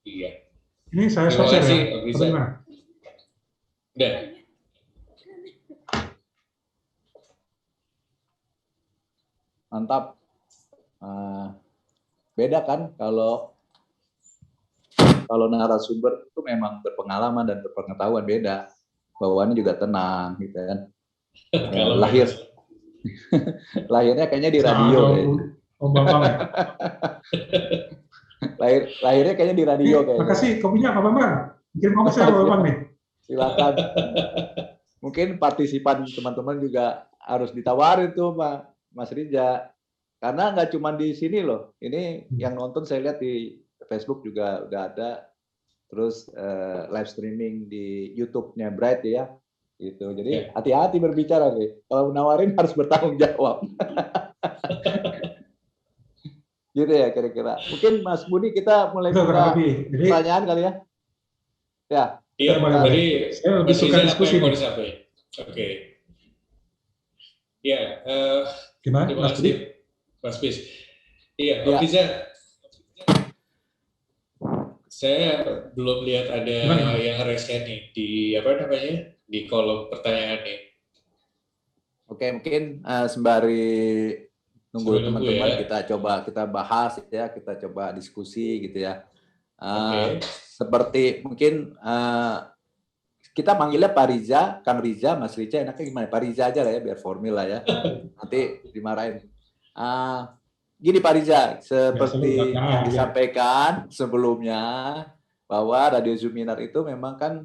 Iya. Ini saya Terima stop share kasih, ya? Om Atau Riza. gimana? Udah. Mantap. Beda kan kalau narasumber itu memang berpengalaman dan berpengetahuan, beda. Bawaannya juga tenang gitu kan. Kalau Lahirnya kayaknya di radio. Om Bambang ya? Lahirnya kayaknya di radio kayaknya. Makasih kopinya Pak Bambang. Kirim kopi saya Pak Bambang nih. Silakan. Mungkin partisipan teman-teman juga harus ditawarin tuh Pak Mas Riza. Karena nggak cuma di sini loh. Ini yang nonton saya lihat di Facebook juga udah ada. Terus live streaming di YouTube-nya Bright ya. Gitu. Jadi hati-hati berbicara nih. Kalau menawarin harus bertanggung jawab. Gitu ya kira-kira. Mungkin Mas Budi kita mulai buka pertanyaan kali ya. Ya. Iya, tadi saya lebih suka diskusi mau disampaikan. Oke. Ya, gimana terima Mas kasih, Budi? Mas Bis. Iya, Om Riza. Saya belum lihat ada yang resen nih di di kolom pertanyaan nih. Oke, mungkin sembari nunggu teman-teman kita bahas ya, kita coba diskusi gitu ya. Seperti mungkin kita manggilnya Pak Riza, Kang Riza, Mas Riza, enaknya gimana? Pak Riza aja lah ya, biar formil lah ya. Nanti dimarahin. Gini Pak Riza, seperti yang disampaikan sebelumnya, bahwa Radio Zuminar itu memang kan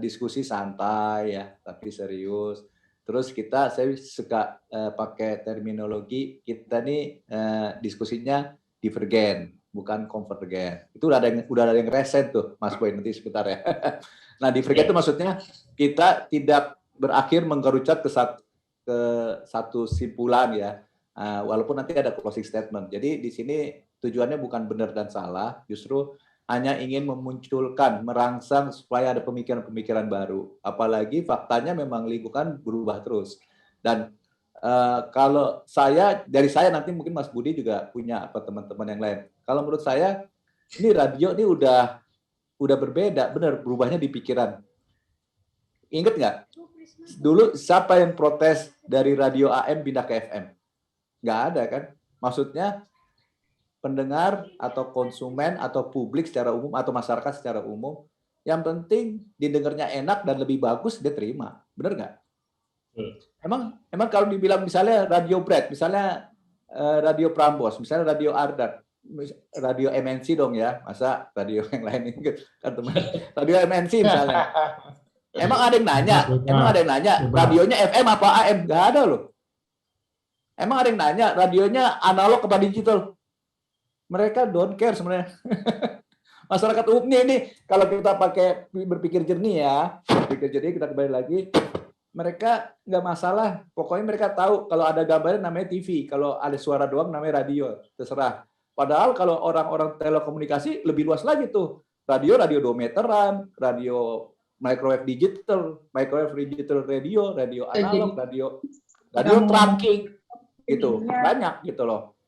diskusi santai ya, tapi serius. Terus saya suka pakai terminologi, kita nih diskusinya divergen, bukan konvergen. Itu udah ada yang reset tuh, Mas Boy, nanti sebentar ya. Nah, divergen itu maksudnya kita tidak berakhir mengkerucut ke satu simpulan ya. Walaupun nanti ada closing statement. Jadi di sini tujuannya bukan benar dan salah, justru hanya ingin memunculkan, merangsang supaya ada pemikiran-pemikiran baru. Apalagi faktanya memang lingkungan berubah terus. Dan kalau dari saya nanti mungkin Mas Budi juga punya teman-teman yang lain. Kalau menurut saya ini radio ini udah berbeda, benar berubahnya di pikiran. Ingat nggak? Dulu siapa yang protes dari radio AM pindah ke FM? Nggak ada kan? Maksudnya pendengar atau konsumen atau publik secara umum atau masyarakat secara umum, yang penting didengarnya enak dan lebih bagus dia terima. Benar nggak? Emang kalau dibilang misalnya radio Brad, misalnya radio Prambos, misalnya radio Ardan, radio MNC dong ya, masa radio yang lain ini kan teman, radio MNC misalnya. Emang ada yang nanya, radionya FM apa AM? Nggak ada loh. Emang ada yang nanya, radionya analog apa digital? Mereka don't care sebenarnya. Masyarakat umum ini kalau kita berpikir jernih ya, kita kembali lagi, mereka nggak masalah. Pokoknya mereka tahu kalau ada gambarnya namanya TV, kalau ada suara doang namanya radio, terserah. Padahal kalau orang-orang telekomunikasi lebih luas lagi tuh. Radio 2 meteran, radio microwave digital radio analog, radio trunking, gitu. Banyak gitu loh.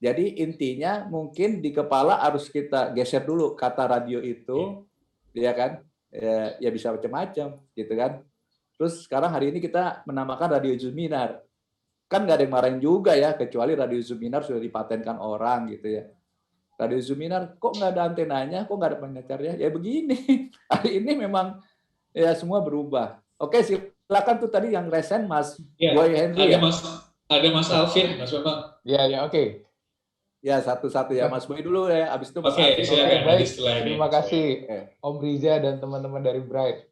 Jadi intinya mungkin di kepala harus kita geser dulu kata radio itu, ya kan? Ya bisa macam-macam, gitu kan? Terus sekarang hari ini kita menamakan Radio Zuminar. Kan nggak ada yang marahin juga ya, kecuali Radio Zuminar sudah dipatenkan orang gitu ya. Radio Zuminar kok nggak ada antenanya, kok nggak ada pengecarnya? Ya begini. Hari ini memang ya semua berubah. Oke, silakan tuh tadi yang resen Mas Boy Henry. Ada Mas Alvin, Mas Bambang. Ya, oke. Ya, satu-satu ya, Mas Boy dulu ya, habis itu Mas Alvin. Silakan. Baik, terima kasih Om Riza dan teman-teman dari Bright.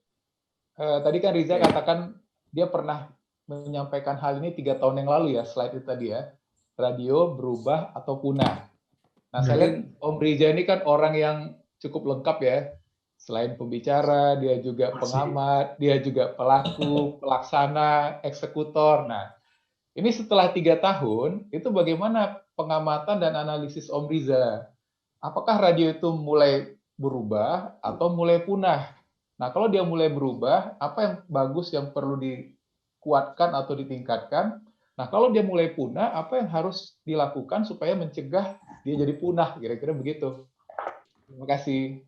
Tadi kan Riza katakan dia pernah menyampaikan hal ini 3 tahun yang lalu ya, slide itu tadi ya. Radio berubah atau punah. Nah, saya lihat Om Riza ini kan orang yang cukup lengkap ya. Selain pembicara, dia juga pengamat, dia juga pelaku, pelaksana, eksekutor. Nah, ini setelah 3 tahun, itu bagaimana pengamatan dan analisis Om Riza? Apakah radio itu mulai berubah atau mulai punah? Nah, kalau dia mulai berubah, apa yang bagus yang perlu dikuatkan atau ditingkatkan? Nah, kalau dia mulai punah, apa yang harus dilakukan supaya mencegah dia jadi punah? Kira-kira begitu. Terima kasih.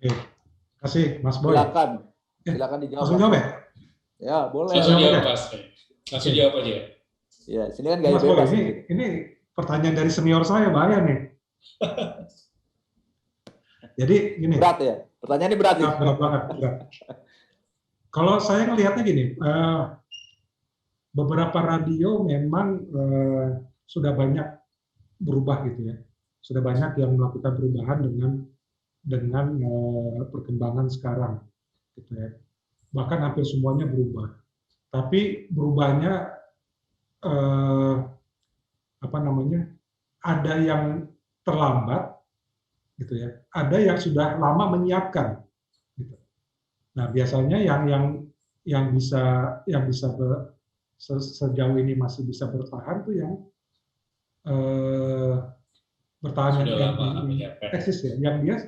Oke, kasih Mas Boy. Silakan dijawab. Langsung jawab ya? Ya, boleh. Langsung jawab, Mas. Langsung jawab aja. Ya, sini kan gaya Mas Boy, bebas. ini pertanyaan dari senior saya, bahaya nih. Jadi gini. Berat ya? Pertanyaan ini berat ya? Berat banget. Berat. Kalau saya ngelihatnya gini, beberapa radio memang sudah banyak berubah gitu ya. Sudah banyak yang melakukan perubahan dengan perkembangan sekarang gitu ya. Bahkan hampir semuanya berubah. Tapi berubahnya ada yang terlambat gitu ya. Ada yang sudah lama menyiapkan gitu. Nah, biasanya yang bisa sejauh ini masih bisa bertahan tuh yang bertahan yang eksis ya, yang dia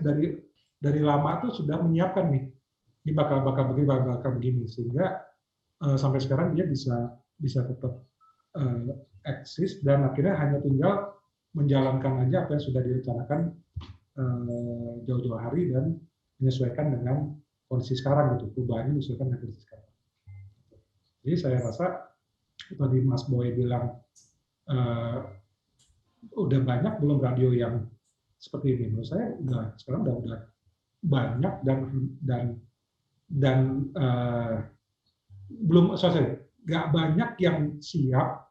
dari lama tuh sudah menyiapkan nih, ini bakal begini sehingga sampai sekarang dia bisa tetap eksis dan akhirnya hanya tinggal menjalankan aja apa yang sudah direncanakan jauh-jauh hari dan menyesuaikan dengan kondisi sekarang gitu, perubahannya menyesuaikan dengan kondisi sekarang. Jadi saya rasa tadi Mas Boy bilang udah banyak belum radio yang seperti ini. Menurut saya sekarang udah banyak dan belum nggak banyak yang siap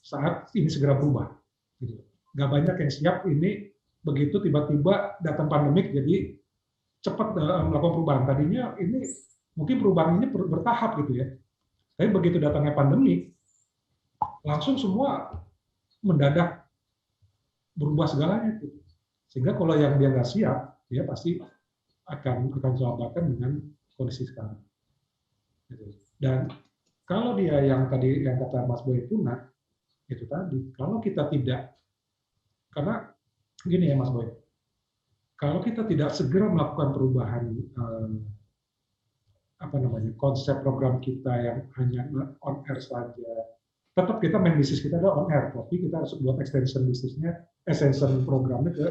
saat ini segera berubah. Gitu. Nggak banyak yang siap ini begitu tiba-tiba datang pandemik jadi cepat melakukan perubahan. Tadinya ini mungkin perubahan ini bertahap gitu ya. Tapi begitu datangnya pandemi langsung semua mendadak berubah segalanya gitu. Sehingga kalau yang dia nggak siap, dia pasti akan selamatkan dengan kondisi sekarang. Gitu. Dan kalau dia yang tadi yang kata Mas Boy punah, itu tadi, kalau kita tidak, karena gini ya Mas Boy, kalau kita tidak segera melakukan perubahan konsep program kita yang hanya on air saja, tetap kita main bisnis kita adalah on air, tapi kita harus buat extension bisnisnya, extension programnya ke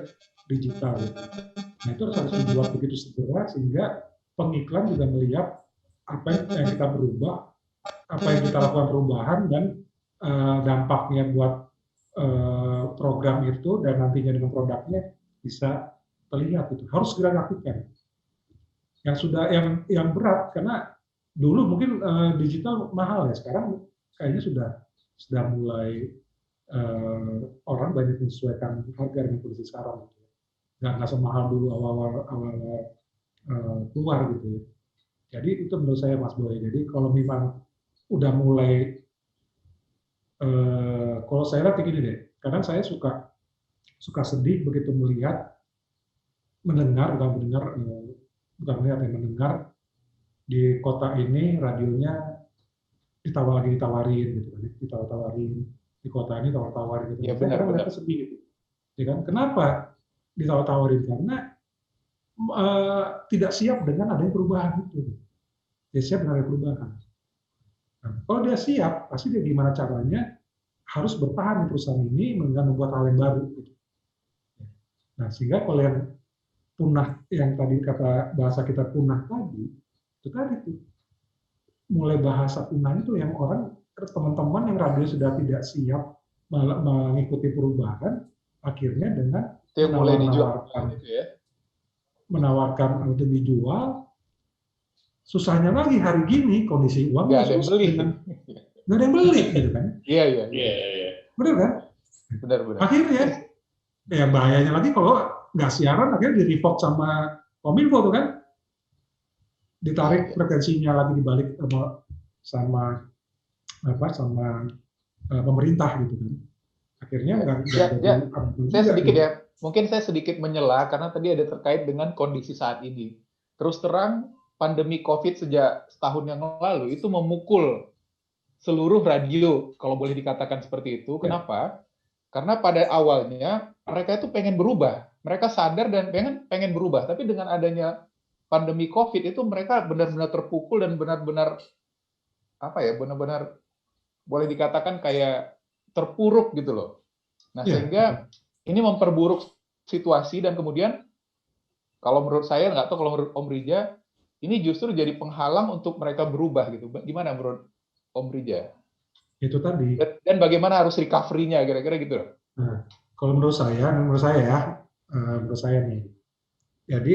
digital. Gitu. Nah itu harus dibuat begitu segera sehingga pengiklan juga melihat apa yang kita berubah, apa yang kita lakukan perubahan dan dampaknya buat program itu dan nantinya dengan produknya bisa terlihat itu harus segera lakukan. Yang sudah yang berat karena dulu mungkin digital mahal ya, sekarang kayaknya sudah mulai orang banyak menyesuaikan harga dengan kondisi sekarang gitu. Nggak semahal dulu awal keluar gitu ya. Jadi itu menurut saya Mas Boy. Jadi kalau memang udah mulai kalau saya lihat begini deh, kadang saya suka sedih begitu mendengar di kota ini radionya ditawarin gitu kan, ditawar-tawarin di kota ini tawar-tawarin gitu. Ya, saya kadang mereka sedih gitu. Ya kan? Kenapa ditawar-tawarin? Karena tidak siap dengan adanya perubahan itu. Dia siap dengan adanya perubahan. Nah, kalau dia siap, pasti dia gimana caranya harus bertahan di perusahaan ini dengan membuat hal yang baru. Gitu. Nah, sehingga kalau yang punah, yang tadi kata bahasa kita punah tadi, itu tadi tuh. Mulai bahasa punah itu yang orang, teman-teman yang radio sudah tidak siap mengikuti perubahan, akhirnya dengan menawarkan untuk dijual, susahnya lagi hari gini kondisi uang nggak ada yang beli, nggak ada yang beli gitu kan? Iya. Benar kan? Benar. Akhirnya, ya bahayanya lagi kalau nggak siaran akhirnya di revoke sama Kominfo tuh kan, ditarik frekuensinya lagi dibalik sama pemerintah gitu kan. Akhirnya nggak saya sedikit ya mungkin saya sedikit menyela karena tadi ada terkait dengan kondisi saat ini. Terus terang, pandemi COVID sejak setahun yang lalu itu memukul seluruh radio, kalau boleh dikatakan seperti itu. Kenapa? Karena pada awalnya mereka itu pengen berubah, mereka sadar dan pengen berubah. Tapi dengan adanya pandemi COVID itu mereka benar-benar terpukul dan benar-benar benar-benar boleh dikatakan kayak terpuruk gitu loh. Nah, sehingga ini memperburuk situasi dan kemudian kalau menurut saya, nggak tahu kalau menurut Om Rija, ini justru jadi penghalang untuk mereka berubah gitu. Gimana menurut Om Rija? Itu tadi. Dan bagaimana harus recovery-nya kira-kira gitu loh. Nah, kalau menurut saya nih. Jadi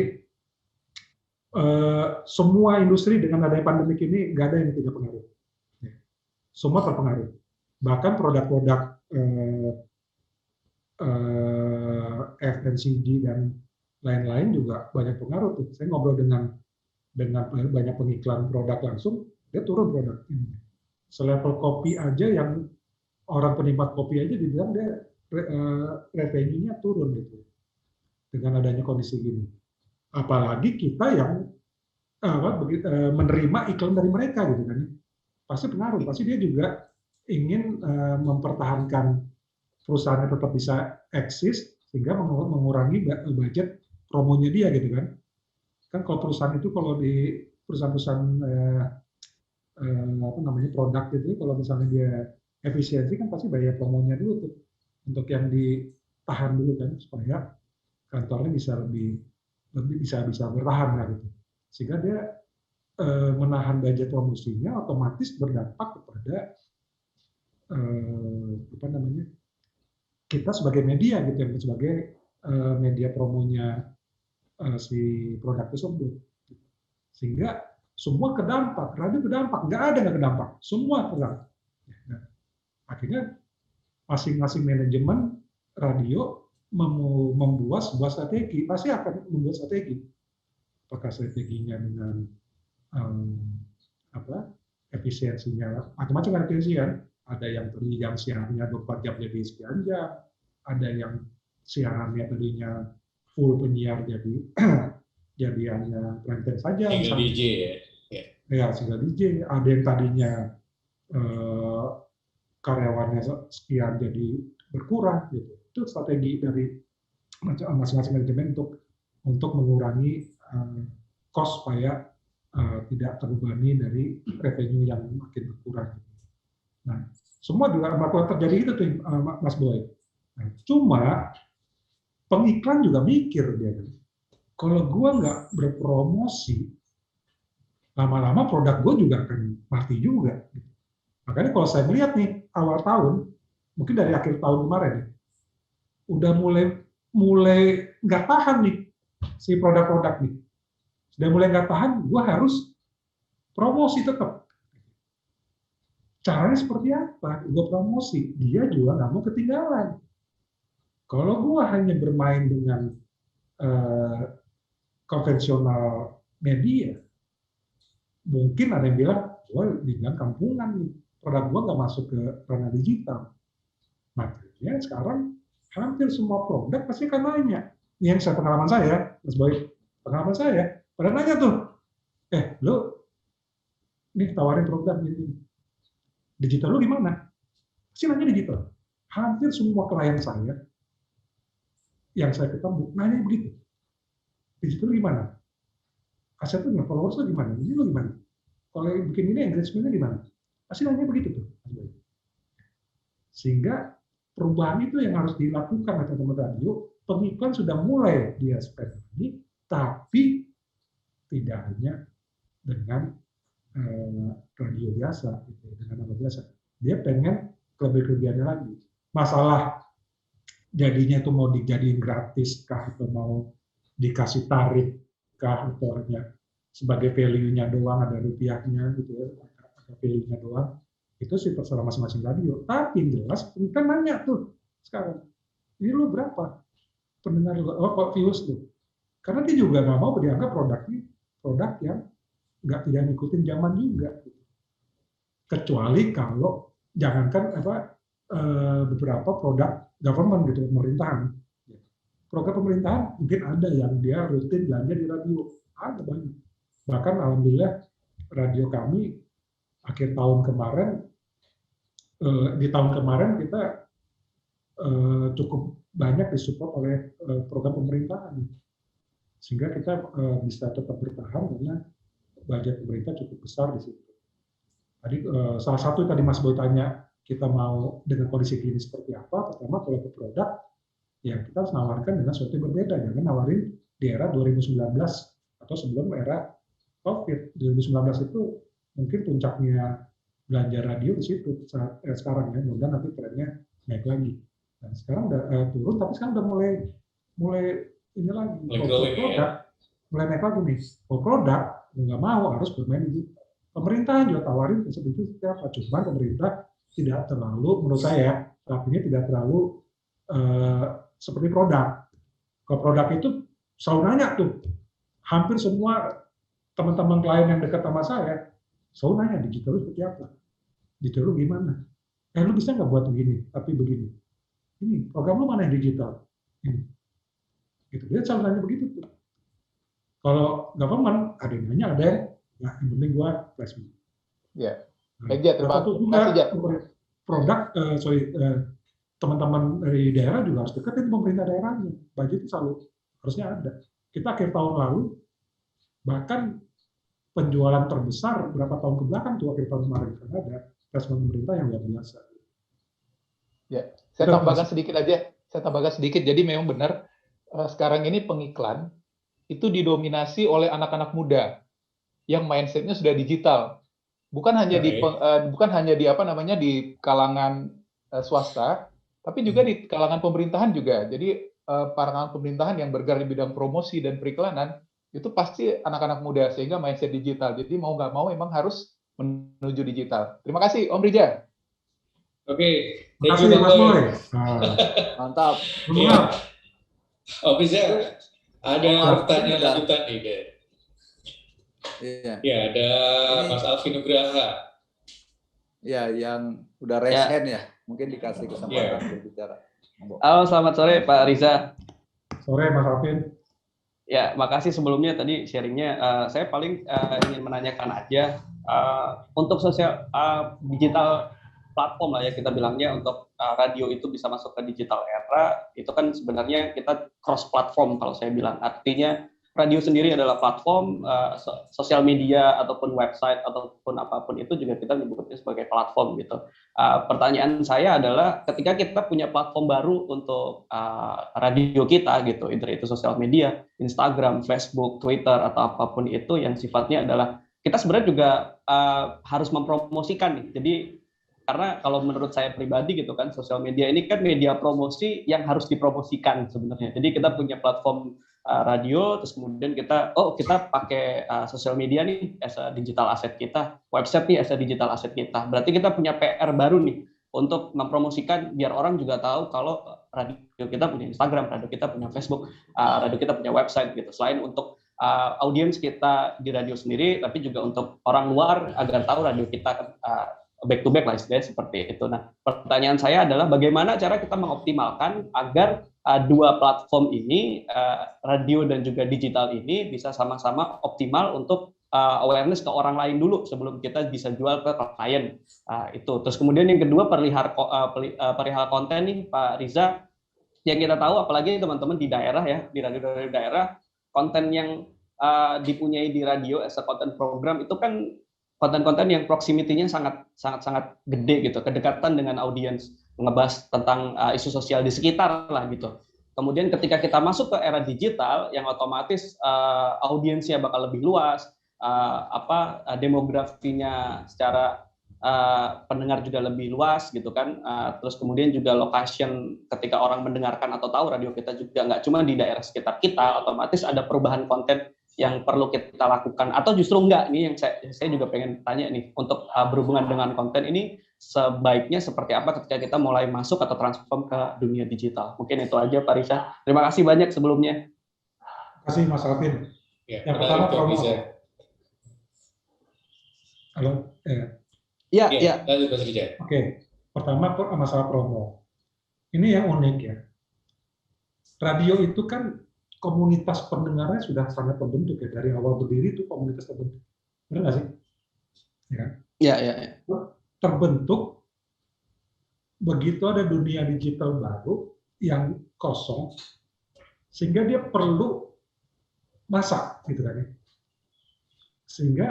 semua industri dengan adanya pandemik ini nggak ada yang tidak pengaruh. Semua terpengaruh. Bahkan produk-produk FMCG dan lain-lain juga banyak pengaruh tuh. Saya ngobrol dengan banyak pengiklan produk langsung, dia turun produk ini. Selevel kopi aja yang orang penikmat kopi aja dibilang dia revenue-nya turun gitu dengan adanya kondisi gini. Apalagi kita yang menerima iklan dari mereka gitu kan, pasti pengaruh. Pasti dia juga ingin mempertahankan perusahaannya tetap bisa eksis sehingga mengurangi budget promonya dia gitu kan. Kan kalau perusahaan itu kalau di perusahaan-perusahaan produk itu kalau misalnya dia efisiensi kan pasti bayar promonya dulu tuh untuk yang ditahan dulu kan supaya kantornya bisa lebih bisa bertahan lah gitu. Sehingga dia menahan budget promosinya otomatis berdampak kepada kita sebagai media gitu ya, sebagai media promonya si produk tersebut. Sehingga semua kedampak, radio kedampak, nggak ada nggak kedampak, semua kedampak. Nah, akhirnya masing-masing manajemen radio membuat sebuah strategi, pasti akan membuat strategi. Apakah strateginya dengan efisiensinya, macam-macam efisiensi kan. Ada yang tadi jam siarannya 24 jam jadi sekian jam, ada yang siarannya tadinya full penyiar jadi hanya prime time saja. Single DJ ya? Ya, single DJ. Ada yang tadinya karyawannya sekian jadi berkurang gitu. Itu strategi dari masing-masing manajemen untuk mengurangi cost supaya tidak terbebani dari revenue yang makin berkurang. Nah, semua juga melakukan terjadi itu tuh Mas Boy. Nah, cuma pengiklan juga mikir dia kan. Kalau gue nggak berpromosi, lama-lama produk gue juga akan mati juga. Makanya kalau saya melihat nih awal tahun, mungkin dari akhir tahun kemarin, udah mulai nggak tahan nih si produk-produk nih. Sudah mulai nggak tahan, gue harus promosi tetap. Caranya seperti apa? Gue promosi, dia juga nggak mau ketinggalan. Kalau gue hanya bermain dengan konvensional media, mungkin ada yang bilang, wah, dibilang kampungan nih, produk gue nggak masuk ke ranah digital. Makanya sekarang hampir semua produk pasti akan nanya. Ini yang pengalaman saya, Mas Boy, pengalaman saya, pada nanya tuh, lo nih tawarin produk ini, digital lo di mana? Pasti nanya digital. Hampir semua klien saya yang saya ketemu nanya begitu. Digital gimana? Asetnya, followers itu gimana? Ini lo gimana? Kalau bikin ini engagement-nya gimana? Pasti nanya begitu tuh. Sehingga perubahan itu yang harus dilakukan oleh teman-teman radio. Pengiklan sudah mulai dia spend ini, tapi tidak hanya dengan radio biasa, gitu, dengan nama biasa. Dia pengen kelebihannya lagi. Masalah jadinya itu mau dijadiin gratis kah atau mau dikasih tarif kah atau hanya sebagai value-nya doang, ada rupiahnya gitu ya, ada value-nya doang, itu sih terserah masing-masing radio. Tapi jelas kan nanya tuh sekarang, ini lo berapa pendengar lo, kok views tuh? Karena dia juga nggak mau dianggap produk yang nggak tidak ngikutin zaman juga. Kecuali kalau jangankan beberapa produk government gitu, pemerintahan. program pemerintahan mungkin ada yang dia rutin belanja di radio, ada banyak. Bahkan alhamdulillah radio kami akhir tahun kemarin, di tahun kemarin kita cukup banyak disupport oleh program pemerintahan, sehingga kita bisa tetap bertahan karena budget pemerintah cukup besar di situ. Tadi salah satu tadi Mas Boy tanya kita mau dengan kondisi gini seperti apa. Pertama kalau ke produk, ya kita harus nawarkan dengan sesuatu yang berbeda. Jangan nawarin di era 2019 atau sebelum era COVID. 2019 itu mungkin puncaknya belanja radio di situ saat sekarang ya. Mudah nanti trennya naik lagi. Dan sekarang udah turun, tapi sekarang udah mulai ini lagi. Produk mulai naik lagi nih. Kalau produk nggak mau harus bermain di digital. Pemerintah juga tawarin seperti itu apa. Cuma pemerintah tidak terlalu, menurut saya saat ini tidak terlalu seperti produk. Kalau produk itu selalu nanya tuh, hampir semua teman-teman klien yang dekat sama saya selalu nanya digital itu seperti apa, digital lu gimana? Lu bisa nggak buat begini, tapi begini. Ini program lu mana yang digital? Ini, gitu. Dia selalu nanya begitu tuh. Kalau government ada yang nanya, ada yang penting gua flashback. Ya. Terima kasih. Produk, teman-teman dari daerah juga harus deketin pemerintah daerahnya. Budget itu selalu harusnya ada. Kita akhir tahun lalu, bahkan penjualan terbesar berapa tahun ke belakang tuh akhir tahun kemarin, karena ada respon pemerintah yang luar biasa. Ya, saya tambahkan sedikit aja. Jadi memang benar sekarang ini pengiklan itu didominasi oleh anak-anak muda yang mindsetnya sudah digital. Bukan hanya di apa namanya di kalangan swasta, tapi juga di kalangan pemerintahan juga. Jadi kalangan pemerintahan yang bergerak di bidang promosi dan periklanan itu pasti anak-anak muda, sehingga mindset digital. Jadi mau nggak mau memang harus menuju digital. Terima kasih Om Rija. Oke, terima kasih Mas Boy. Mantap. Iya. Om Rija, ada pertanyaan lanjutan nih, Den. Iya. Ya, ada Mas Alvin Nugraha. Ya, yang udah raise hand ya. Mungkin dikasih kesempatan berbicara. Halo, selamat sore Pak Riza. Sore Mas Alvin. Ya, makasih sebelumnya tadi sharingnya. Saya paling ingin menanyakan aja untuk sosial digital platform lah ya kita bilangnya, untuk radio itu bisa masuk ke digital era, itu kan sebenarnya kita cross platform kalau saya bilang. Artinya radio sendiri adalah platform, sosial media ataupun website ataupun apapun itu juga kita menyebutnya sebagai platform gitu. Pertanyaan saya adalah ketika kita punya platform baru untuk radio kita gitu, entah itu sosial media, Instagram, Facebook, Twitter atau apapun itu yang sifatnya adalah kita sebenarnya juga harus mempromosikan nih. Jadi karena kalau menurut saya pribadi gitu kan, sosial media ini kan media promosi yang harus dipromosikan sebenarnya. Jadi kita punya platform radio, terus kemudian kita pakai sosial media nih as a digital asset kita, website nih as a digital asset kita. Berarti kita punya PR baru nih untuk mempromosikan biar orang juga tahu kalau radio kita punya Instagram, radio kita punya Facebook, radio kita punya website gitu. Selain untuk audiens kita di radio sendiri, tapi juga untuk orang luar agar tahu radio kita back to back lah istilahnya seperti itu. Nah, pertanyaan saya adalah bagaimana cara kita mengoptimalkan agar dua platform ini, radio dan juga digital ini bisa sama-sama optimal untuk awareness ke orang lain dulu sebelum kita bisa jual ke klien. Itu. Terus kemudian yang kedua perihal konten nih Pak Riza, yang kita tahu apalagi teman-teman di daerah ya, di radio daerah, konten yang dipunyai di radio as a content program itu kan konten-konten yang proximity-nya sangat gede gitu, kedekatan dengan audiens, ngebahas tentang isu sosial di sekitar lah gitu. Kemudian ketika kita masuk ke era digital, yang otomatis audiensnya bakal lebih luas, demografinya secara pendengar juga lebih luas gitu kan. Terus kemudian juga location ketika orang mendengarkan atau tahu radio kita juga nggak cuma di daerah sekitar kita, otomatis ada perubahan konten yang perlu kita lakukan, atau justru enggak. Ini yang saya juga pengen tanya nih, untuk berhubungan dengan konten ini sebaiknya seperti apa ketika kita mulai masuk atau transform ke dunia digital. Mungkin itu aja Pak Riza. Terima kasih banyak sebelumnya. Terima kasih Mas Alvin. Yang pertama promo. Halo. Ya. Oke. Pertama masalah promo. Ini yang unik ya. radio itu kan komunitas pendengarnya sudah sangat terbentuk ya, dari awal berdiri itu komunitas terbentuk. Benar nggak sih? Ya. Ya. Terbentuk begitu ada dunia digital baru yang kosong, sehingga dia perlu masak gitu kan ya. Sehingga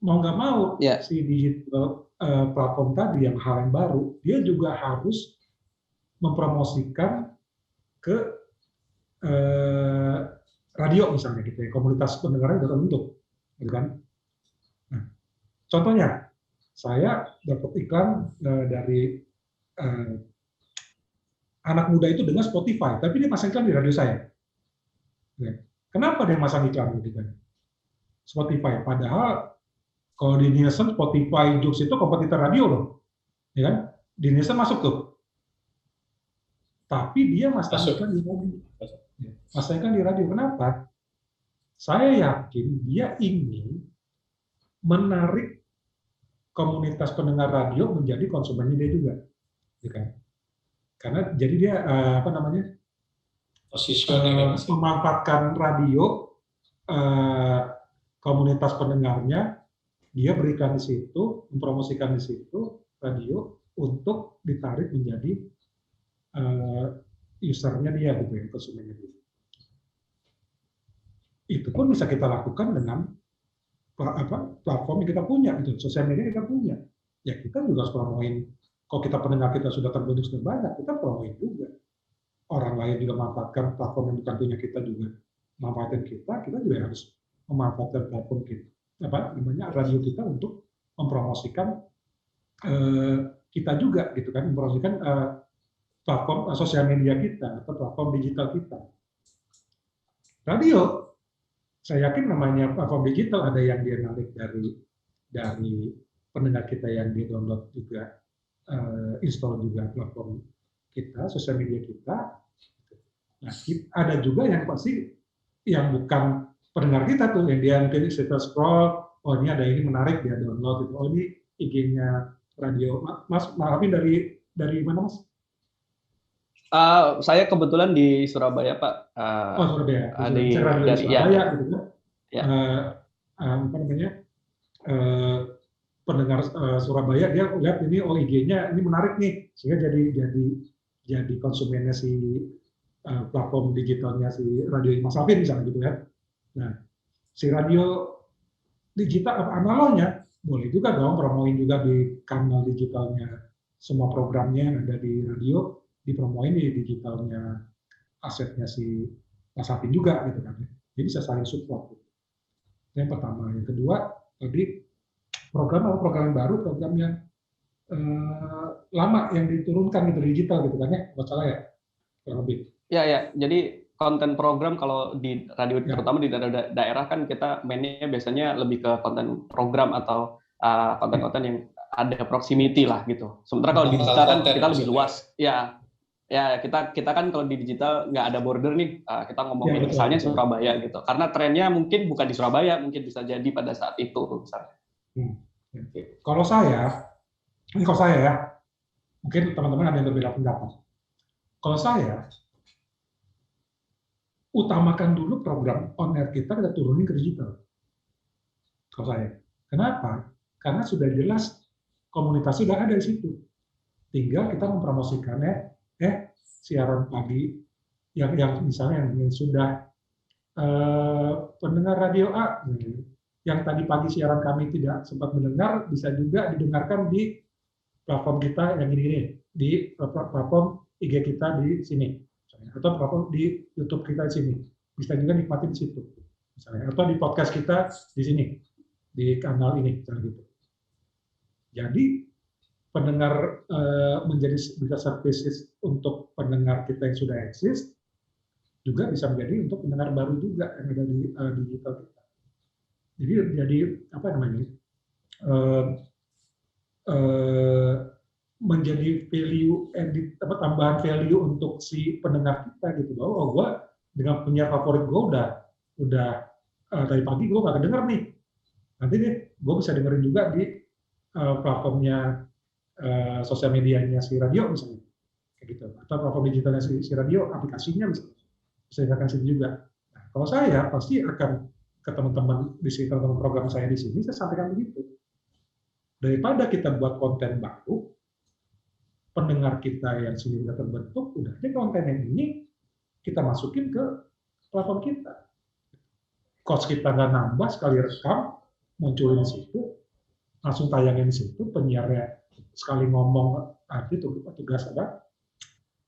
mau nggak mau si digital platform tadi yang hal yang baru, dia juga harus mempromosikan ke radio misalnya gitu ya, komunitas pendengarnya udah terbentuk, gitu kan. Nah, contohnya, saya dapat iklan dari anak muda itu dengan Spotify, tapi dia pasang iklan di radio saya. Ya. Kenapa dia masang iklan gitu kan? Spotify, padahal kalau di Nielsen, Spotify, Joox itu kompetitor radio loh, ya kan? Di Nielsen masuk tuh. Tapi dia masang iklan di radio. Masang iklan di radio, kenapa? Saya yakin dia ingin menarik komunitas pendengar radio menjadi konsumennya dia juga, ya kan? Karena jadi dia memanfaatkan radio, komunitas pendengarnya, dia berikan di situ, mempromosikan di situ radio untuk ditarik menjadi usernya dia, gitu ya, konsumennya dia. Itu pun bisa kita lakukan dengan platform yang kita punya, gitu, sosial media kita punya. Ya kita juga harus promoin. Kalau kita pendengar kita sudah terbentuk sudah banyak, kita promoin juga. Orang lain juga memanfaatkan platform yang bukan punya kita juga memanfaatkan kita juga harus memanfaatkan platform kita, radio kita untuk mempromosikan kita juga, gitu kan, mempromosikan platform sosial media kita atau platform digital kita. Radio, saya yakin namanya platform digital ada yang dia narik dari pendengar kita yang di download juga, install juga platform kita, sosial media kita. Nah, ada juga yang pasti yang bukan pendengar kita tuh, yang dia mungkin kita scroll, oh ini ada ini menarik, dia download itu, oh ini IG-nya radio. Mas, maafin dari mana Mas? Saya kebetulan di Surabaya Pak. Surabaya. Dari Surabaya gitu kan. Ya. Pendengar Surabaya dia lihat ini, oh IG-nya ini menarik nih, sehingga jadi konsumennya si platform digitalnya si radio Mas Alvin misalnya gitu ya. Nah, si radio digital analognya boleh juga dong promoin juga di kanal digitalnya, semua programnya yang ada di radio dipromoin di digitalnya asetnya si Mas Alvin juga, gitu kan. Jadi bisa saling support. Yang pertama, yang kedua tadi program baru, program yang lama yang diturunkan gitu digital gitu kan ya, buat salah ya, kurang lebih. Ya. Jadi konten program kalau di radio, terutama di daerah kan kita mainnya biasanya lebih ke konten program atau konten-konten yang ada proximity lah gitu. Sementara kalau di digital kan kita lebih luas. Ya kita kan kalau di digital nggak ada border nih. Kita ngomongin misalnya Surabaya gitu. Karena trennya mungkin bukan di Surabaya, mungkin bisa jadi pada saat itu misalnya. Kalau saya ya, mungkin teman-teman ada yang berbeda pendapat. Kalau saya, utamakan dulu program on air kita turunin ke digital. Kalau saya, kenapa? Karena sudah jelas komunitas sudah ada di situ. Tinggal kita mempromosikannya, siaran pagi yang misalnya yang sudah pendengar radio A, yang tadi pagi siaran kami tidak sempat mendengar, bisa juga didengarkan di platform kita yang ini, di platform IG kita di sini, atau platform di YouTube kita di sini, bisa juga nikmatin di situ, misalnya, atau di podcast kita di sini, di kanal ini, misalnya gitu. Jadi pendengar menjadi bisa services untuk pendengar kita yang sudah eksis, juga bisa menjadi untuk pendengar baru juga yang ada di digital kita. Jadi apa namanya? Menjadi value edit, tambahan value untuk si pendengar kita gitu, bahwa gue dengan penyiar favorit gue udah dari pagi gue nggak kedenger nih, nanti deh gue bisa dengerin juga di platformnya sosial medianya si radio misalnya, kayak gitu, atau platform digitalnya si radio, aplikasinya misalnya. sediakan sini juga. Nah, kalau saya pasti akan ke teman-teman di sini, teman-teman program saya di sini, saya sampaikan begitu. Daripada kita buat konten baru, pendengar kita yang sini sudah terbentuk, udah aja konten yang ini kita masukin ke platform kita. Cost kita nggak nambah, sekali rekam, munculin di situ, langsung tayangin di situ, penyiarnya sekali ngomong, arti tugas ada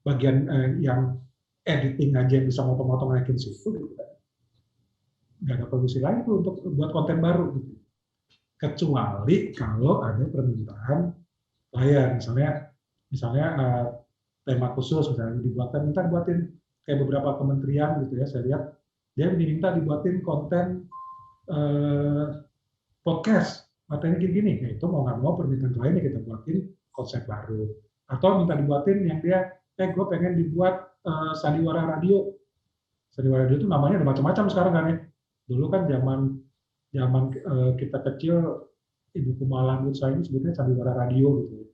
bagian yang editing aja yang bisa motong-motong naikin situ, gitu kan. Nggak ada produksi lagi tuh untuk buat konten baru. Gitu. Kecuali kalau ada permintaan klien, misalnya tema khusus, misalnya dibuatkan, minta buatin kayak beberapa kementerian gitu ya, saya lihat dia diminta dibuatin konten podcast, materi gini-gini, ya itu mau nggak mau permintaan kliennya kita buatin konsep baru. Atau minta dibuatin yang dia, gue pengen dibuat sandiwara radio. Sandiwara radio itu namanya ada macam-macam sekarang kan ya. Dulu kan zaman kita kecil, Ibu Kumala saya ini sebutnya sandiwara radio gitu.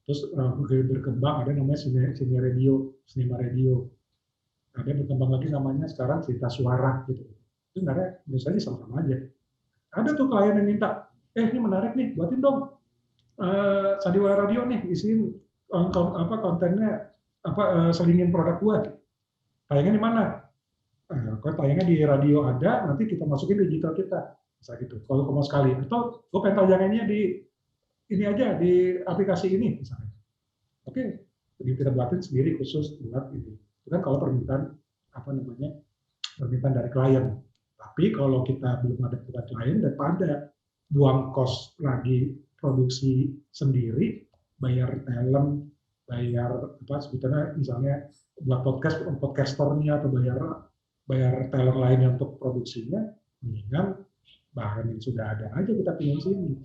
Terus berkembang ada namanya seni radio, seniman radio. Ada yang berkembang lagi namanya sekarang cerita suara gitu. Itu sebenarnya menurut saya sama-sama aja. Ada tuh klien yang minta, ini menarik nih, buatin dong sandiwara radio nih, isiin kontennya selingin produk gua. Tayangnya di mana? Kalau tayangnya di radio ada, nanti kita masukin di digital kita, misalnya gitu. Kalau mau sekali, atau gue pengen tayangannya di ini aja di aplikasi ini, misalnya. Oke, jadi kita buatin sendiri khusus buat ini. Itu kan kalau permintaan permintaan dari klien. Tapi kalau kita belum ada klien daripada buang kos lagi produksi sendiri, bayar talent, bayar sebetulnya misalnya buat podcasternya atau bayar talent lainnya untuk produksinya, mendingan bahan yang sudah ada aja kita pilih sini.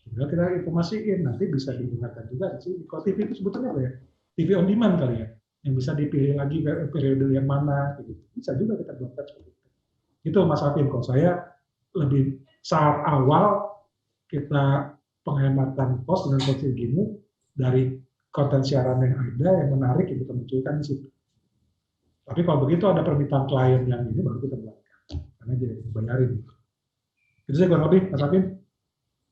Tinggal kita informasiin, nanti bisa didengarkan juga di sini. Kalau TV itu sebetulnya apa ya? TV on demand kali ya, yang bisa dipilih lagi periode yang mana, gitu. Bisa juga kita buatkan seperti itu. Itu Mas Afin, kalau saya lebih saat awal kita penghematan kos dengan konsep gini dari konten siaran yang ada yang menarik yang kita munculkan di situ. Tapi kalau begitu ada permintaan klien yang ini baru kita buatkan, karena jadi bayarin. Itu saya kurang lebih, Mas Afin.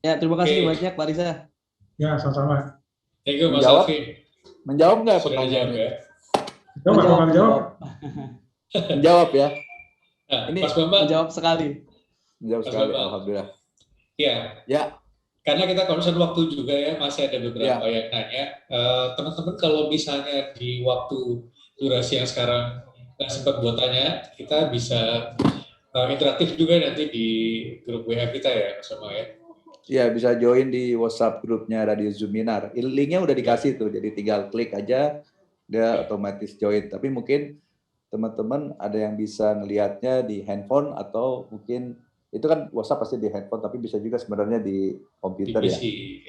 Ya, terima kasih banyak, Pak Riza. Ya, sama-sama. Thank you, Mas Alvin. Menjawab nggak Sudah pertanyaan dijawab ya? Menjawab. Menjawab ya. Nah, Ini Mas Bambang. Menjawab sekali. Menjawab Mas sekali, Bambang. alhamdulillah. Ya. Karena kita concern waktu juga ya, masih ada beberapa yang nanya. Teman-teman kalau misalnya di waktu durasi yang sekarang nggak sempat buat tanya, kita bisa interaktif juga nanti di grup WA kita ya, sama ya. Ya, bisa join di WhatsApp grupnya Radio Zoominar. Linknya udah dikasih tuh, jadi tinggal klik aja, dia otomatis join. Tapi mungkin teman-teman ada yang bisa ngelihatnya di handphone atau mungkin itu kan WhatsApp pasti di handphone, tapi bisa juga sebenarnya di komputer di PC,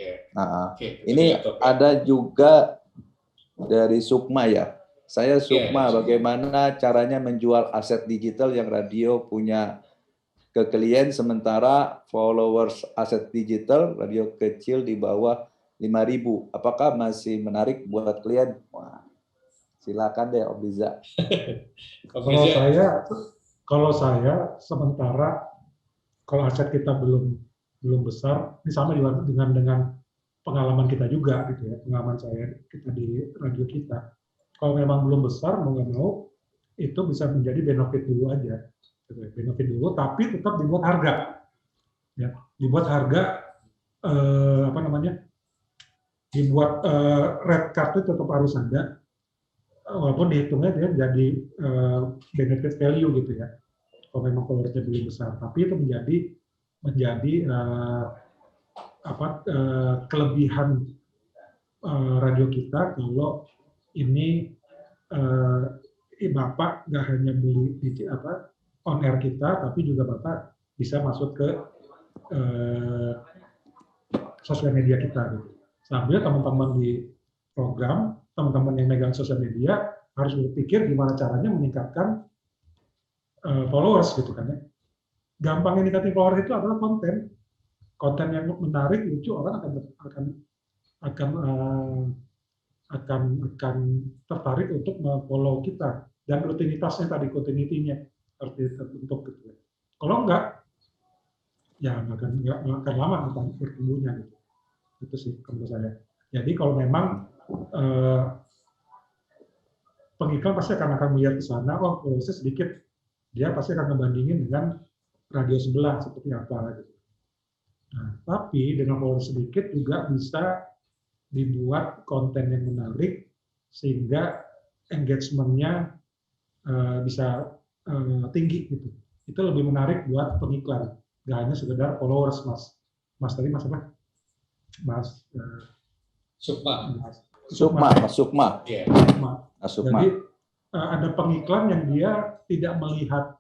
ya. Nah, ini ada juga dari Sukma ya. Saya Sukma, bagaimana caranya menjual aset digital yang radio punya ke klien, sementara followers aset digital radio kecil di bawah 5.000. Apakah masih menarik buat klien? Wah, silakan deh Om Riza. Kalau saya sementara kalau aset kita belum besar, ini sama dengan pengalaman kita juga gitu ya, pengalaman kita di radio kita. Kalau memang belum besar, mau nggak mau itu bisa menjadi benefit dulu aja. Benefit dulu, tapi tetap dibuat harga, ya, dibuat harga dibuat red card itu tetap harus ada, walaupun dihitungnya dia jadi benefit value gitu ya. Kalau memang followersnya belum besar, tapi itu menjadi kelebihan radio kita kalau ini Bapak nggak hanya beli on air kita, tapi juga Bapak bisa masuk ke sosial media kita. Gitu. Sambil teman-teman di program, teman-teman yang megang sosial media harus berpikir gimana caranya meningkatkan followers gitu kan ya. Gampang meningkatkan followers itu adalah konten yang menarik, lucu, orang akan tertarik untuk follow kita. dan rutinitasnya tadi, continuity-nya harus terbentuk gitu. Kalau enggak, ya nggak akan lama tentang bertumbuhnya gitu. Itu sih menurut saya. Jadi kalau memang pengiklan pasti akan melihat ke sana, oh followersnya sedikit, dia pasti akan ngebandingin dengan radio sebelah seperti apa gitu. Nah, tapi dengan followers sedikit juga bisa dibuat konten yang menarik sehingga engagement-nya bisa tinggi gitu. Itu lebih menarik buat pengiklan, nggak hanya sekedar followers, Mas tadi Mas apa? Sukma. Sukma. Iya. Jadi ada pengiklan yang dia tidak melihat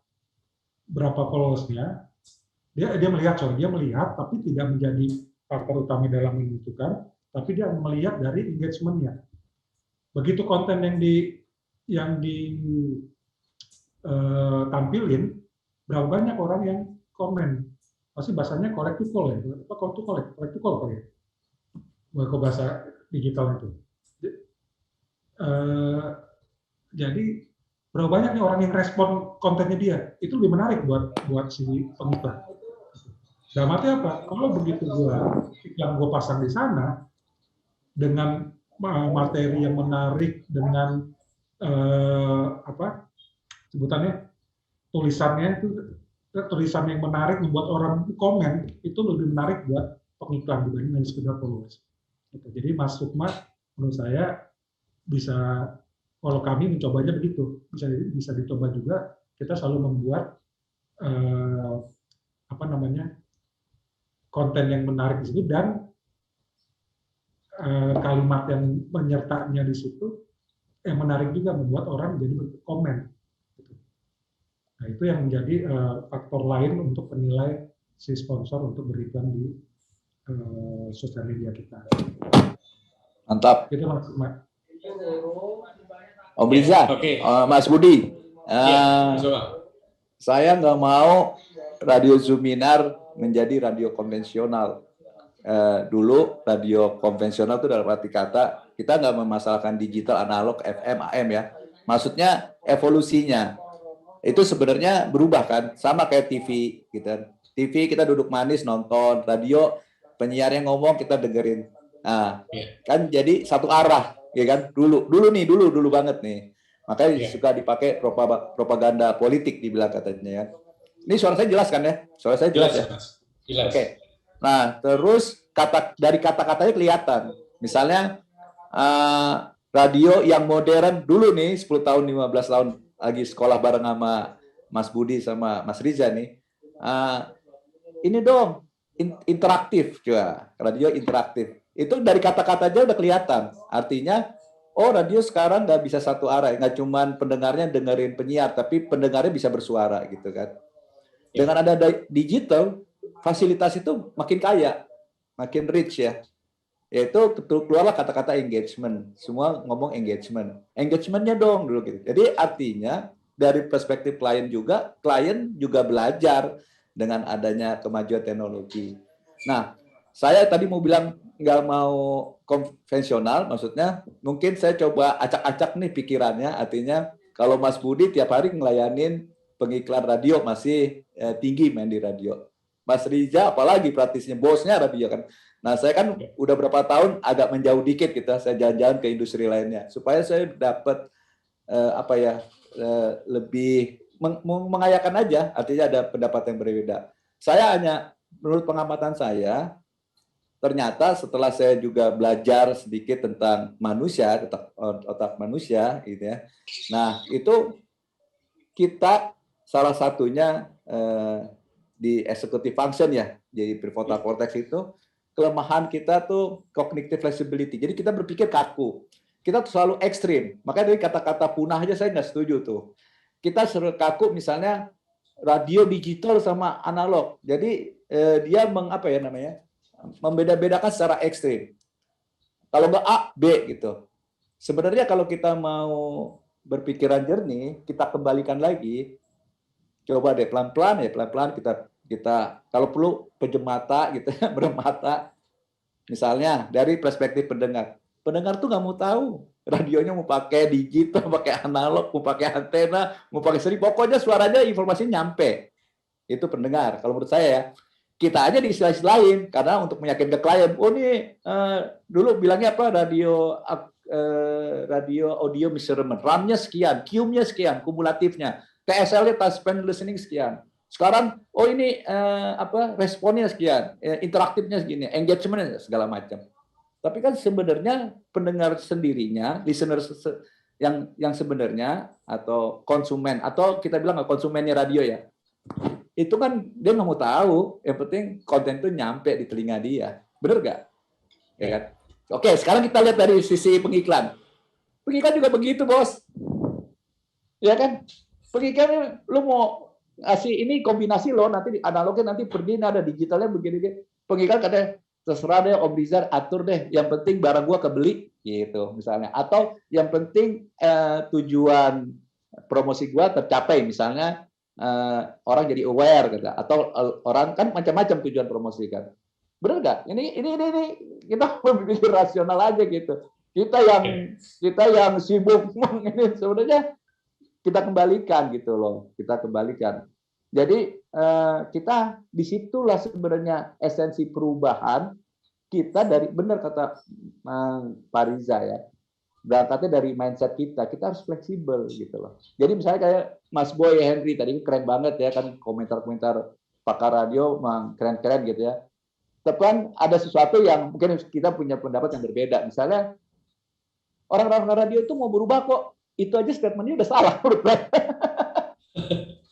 berapa followersnya, dia melihat tapi tidak menjadi faktor utama dalam menentukan, tapi dia melihat dari engagement-nya. Begitu konten yang ditampilin, berapa banyak orang yang komen, pasti bahasanya collect to call ya, collect to call ya, kalau bahasa digital itu. Jadi berapa banyak nih orang yang respon kontennya dia, itu lebih menarik buat si pengiklan. Dalam arti apa? Kalau begitu yang gue pasang di sana dengan materi yang menarik, dengan sebutannya tulisan yang menarik membuat orang komen, itu lebih menarik buat pengiklan dibanding hanya sekedar followers. Jadi Mas Sukma menurut saya bisa, kalau kami mencobanya begitu, bisa dicoba juga. Kita selalu membuat konten yang menarik di situ dan kalimat yang menyertanya di situ yang menarik juga, membuat orang jadi berkomen. Nah, itu yang menjadi faktor lain untuk menilai si sponsor untuk beriklan di sosial media kita. Mantap. Itu Mas Sukma. Om Riza, Mas Budi, saya nggak mau radio Zoominar menjadi radio konvensional. Dulu radio konvensional itu dalam arti kata kita nggak memasalahkan digital, analog, FM, AM ya. Maksudnya evolusinya itu sebenarnya berubah kan, sama kayak TV gitu. TV kita duduk manis nonton, radio penyiarnya ngomong kita dengerin. Nah, kan jadi satu arah. Ya kan, dulu banget nih, makanya suka dipakai propaganda politik dibilang katanya ya. Ini suara saya jelas kan ya? Suara saya jelas ya? Jelas. Oke. Nah, terus dari kata-katanya kelihatan. Misalnya radio yang modern dulu nih 10 tahun 15 tahun lagi sekolah bareng sama Mas Budi sama Mas Riza nih. Ini dong interaktif juga, radio interaktif. Itu dari kata-kata aja udah kelihatan. Artinya, oh radio sekarang nggak bisa satu arah. Nggak cuman pendengarnya dengerin penyiar, tapi pendengarnya bisa bersuara gitu kan. Dengan ada digital, fasilitas itu makin kaya, makin rich ya. Yaitu keluarlah kata-kata engagement. Semua ngomong engagement. Engagementnya dong dulu gitu. Jadi artinya, dari perspektif klien juga belajar dengan adanya kemajuan teknologi. Nah, saya tadi mau bilang nggak mau konvensional, maksudnya mungkin saya coba acak-acak nih pikirannya, artinya kalau Mas Budi tiap hari ngelayanin pengiklan radio masih tinggi main di radio. Mas Riza apalagi praktisnya bosnya radio kan. Nah saya kan udah berapa tahun agak menjauh dikit gitu, saya jalan-jalan ke industri lainnya supaya saya dapat lebih mengayakan aja, artinya ada pendapat yang berbeda. Saya hanya menurut pengamatan saya, ternyata setelah saya juga belajar sedikit tentang manusia, otak manusia, gitu ya. Nah, itu kita salah satunya di executive function ya, jadi prefrontal cortex itu kelemahan kita tuh cognitive flexibility. Jadi kita berpikir kaku. Kita tuh selalu ekstrim. Makanya dari kata-kata punah aja saya nggak setuju tuh. Kita selalu kaku misalnya radio digital sama analog. Jadi dia membeda-bedakan secara ekstrim. Kalau nggak A, B gitu. Sebenarnya kalau kita mau berpikiran jernih, kita kembalikan lagi. Coba deh pelan-pelan kita kalau perlu pejam mata gitu ya, bermata. Misalnya dari perspektif pendengar. Pendengar tuh nggak mau tahu radionya mau pakai digital, pakai analog, mau pakai antena, mau pakai seri, pokoknya suaranya informasinya nyampe. Itu pendengar. Kalau menurut saya ya, kita aja di sisi lain karena untuk meyakinkan klien, oh nih dulu bilangnya apa, radio audio measurement, RAM-nya sekian, Q-nya sekian, kumulatifnya, TSL-nya touch span listening sekian. Sekarang oh ini responnya sekian, interaktifnya segini, engagement segala macam. Tapi kan sebenarnya pendengar sendirinya, listener yang sebenarnya atau konsumen atau kita bilang konsumennya radio ya, itu kan dia nggak mau tahu, yang penting konten itu nyampe di telinga dia, bener nggak? Ya kan? Oke, sekarang kita lihat dari sisi pengiklan. Pengiklan juga begitu, bos. Ya kan? Pengiklan lu mau ngasih ini kombinasi lo, nanti analognya nanti pergi ada digitalnya begini. Pengiklan katanya terserah deh Om Rizal atur deh, yang penting barang gua kebeli gitu misalnya, atau yang penting tujuan promosi gua tercapai misalnya. Orang jadi aware gitu, atau orang kan macam-macam tujuan promosi kan, benar nggak? Ini kita berpikir rasional aja gitu. Kita yang sibuk ini sebenarnya kita kembalikan gitu loh, kita kembalikan. Jadi kita disitulah sebenarnya esensi perubahan kita dari, benar kata Pak Riza ya. Berangkatnya dari mindset kita harus fleksibel gitu loh. Jadi misalnya kayak Mas Boy Henry tadi keren banget ya kan, komentar-komentar pakar radio keren-keren gitu ya. Tapi kan ada sesuatu yang mungkin kita punya pendapat yang berbeda. Misalnya orang-orang radio itu mau berubah kok, itu aja statementnya udah salah menurut saya.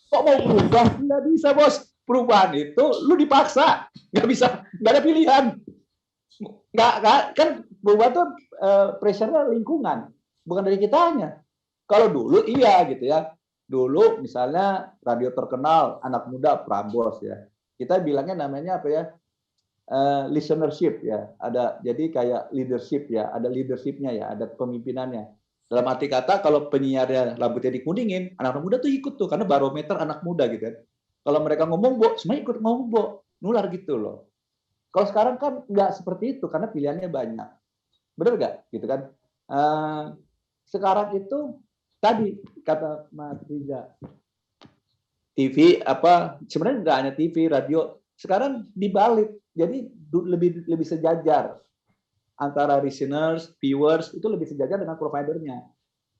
Kok mau berubah? Nggak bisa bos. Perubahan itu lu dipaksa, nggak bisa, nggak ada pilihan. Nggak kan berubah tuh pressure-nya lingkungan, bukan dari kitanya. Kalau dulu iya gitu ya. Dulu misalnya radio terkenal, anak muda Prambors ya. Kita bilangnya namanya apa ya? Listenership ya. Ada, jadi kayak leadership ya, ada leadership-nya ya, ada pemimpinannya. Dalam arti kata kalau penyiarnya rambutnya dikuningin, anak muda tuh ikut tuh karena barometer anak muda gitu kan. Kalau mereka ngomong, Bo, semuanya ikut ngomong, Bo. Nular gitu loh. Kalau sekarang kan nggak seperti itu karena pilihannya banyak. Benar nggak? Gitu kan? Sekarang itu tadi kata Mas Riza, TV sebenarnya nggak hanya TV, radio. Sekarang dibalik, jadi lebih sejajar antara listeners, viewers itu lebih sejajar dengan providernya.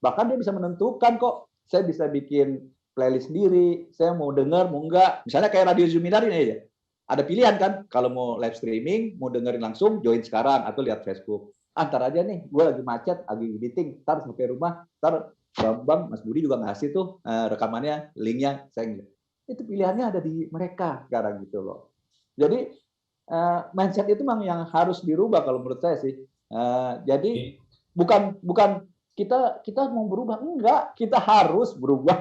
Bahkan dia bisa menentukan kok, saya bisa bikin playlist sendiri, saya mau dengar, mau enggak. Misalnya kayak Radio Zuminar ini aja. Ada pilihan kan, kalau mau live streaming, mau dengerin langsung, join sekarang, atau lihat Facebook. Antar aja nih, gue lagi macet, lagi meeting, ntar sampai rumah, ntar Bang, Mas Budi juga ngasih tuh rekamannya, linknya, saya ngeliat. Itu pilihannya ada di mereka sekarang gitu loh. Jadi, mindset itu memang yang harus dirubah kalau menurut saya sih. Jadi, bukan kita mau berubah, enggak, kita harus berubah.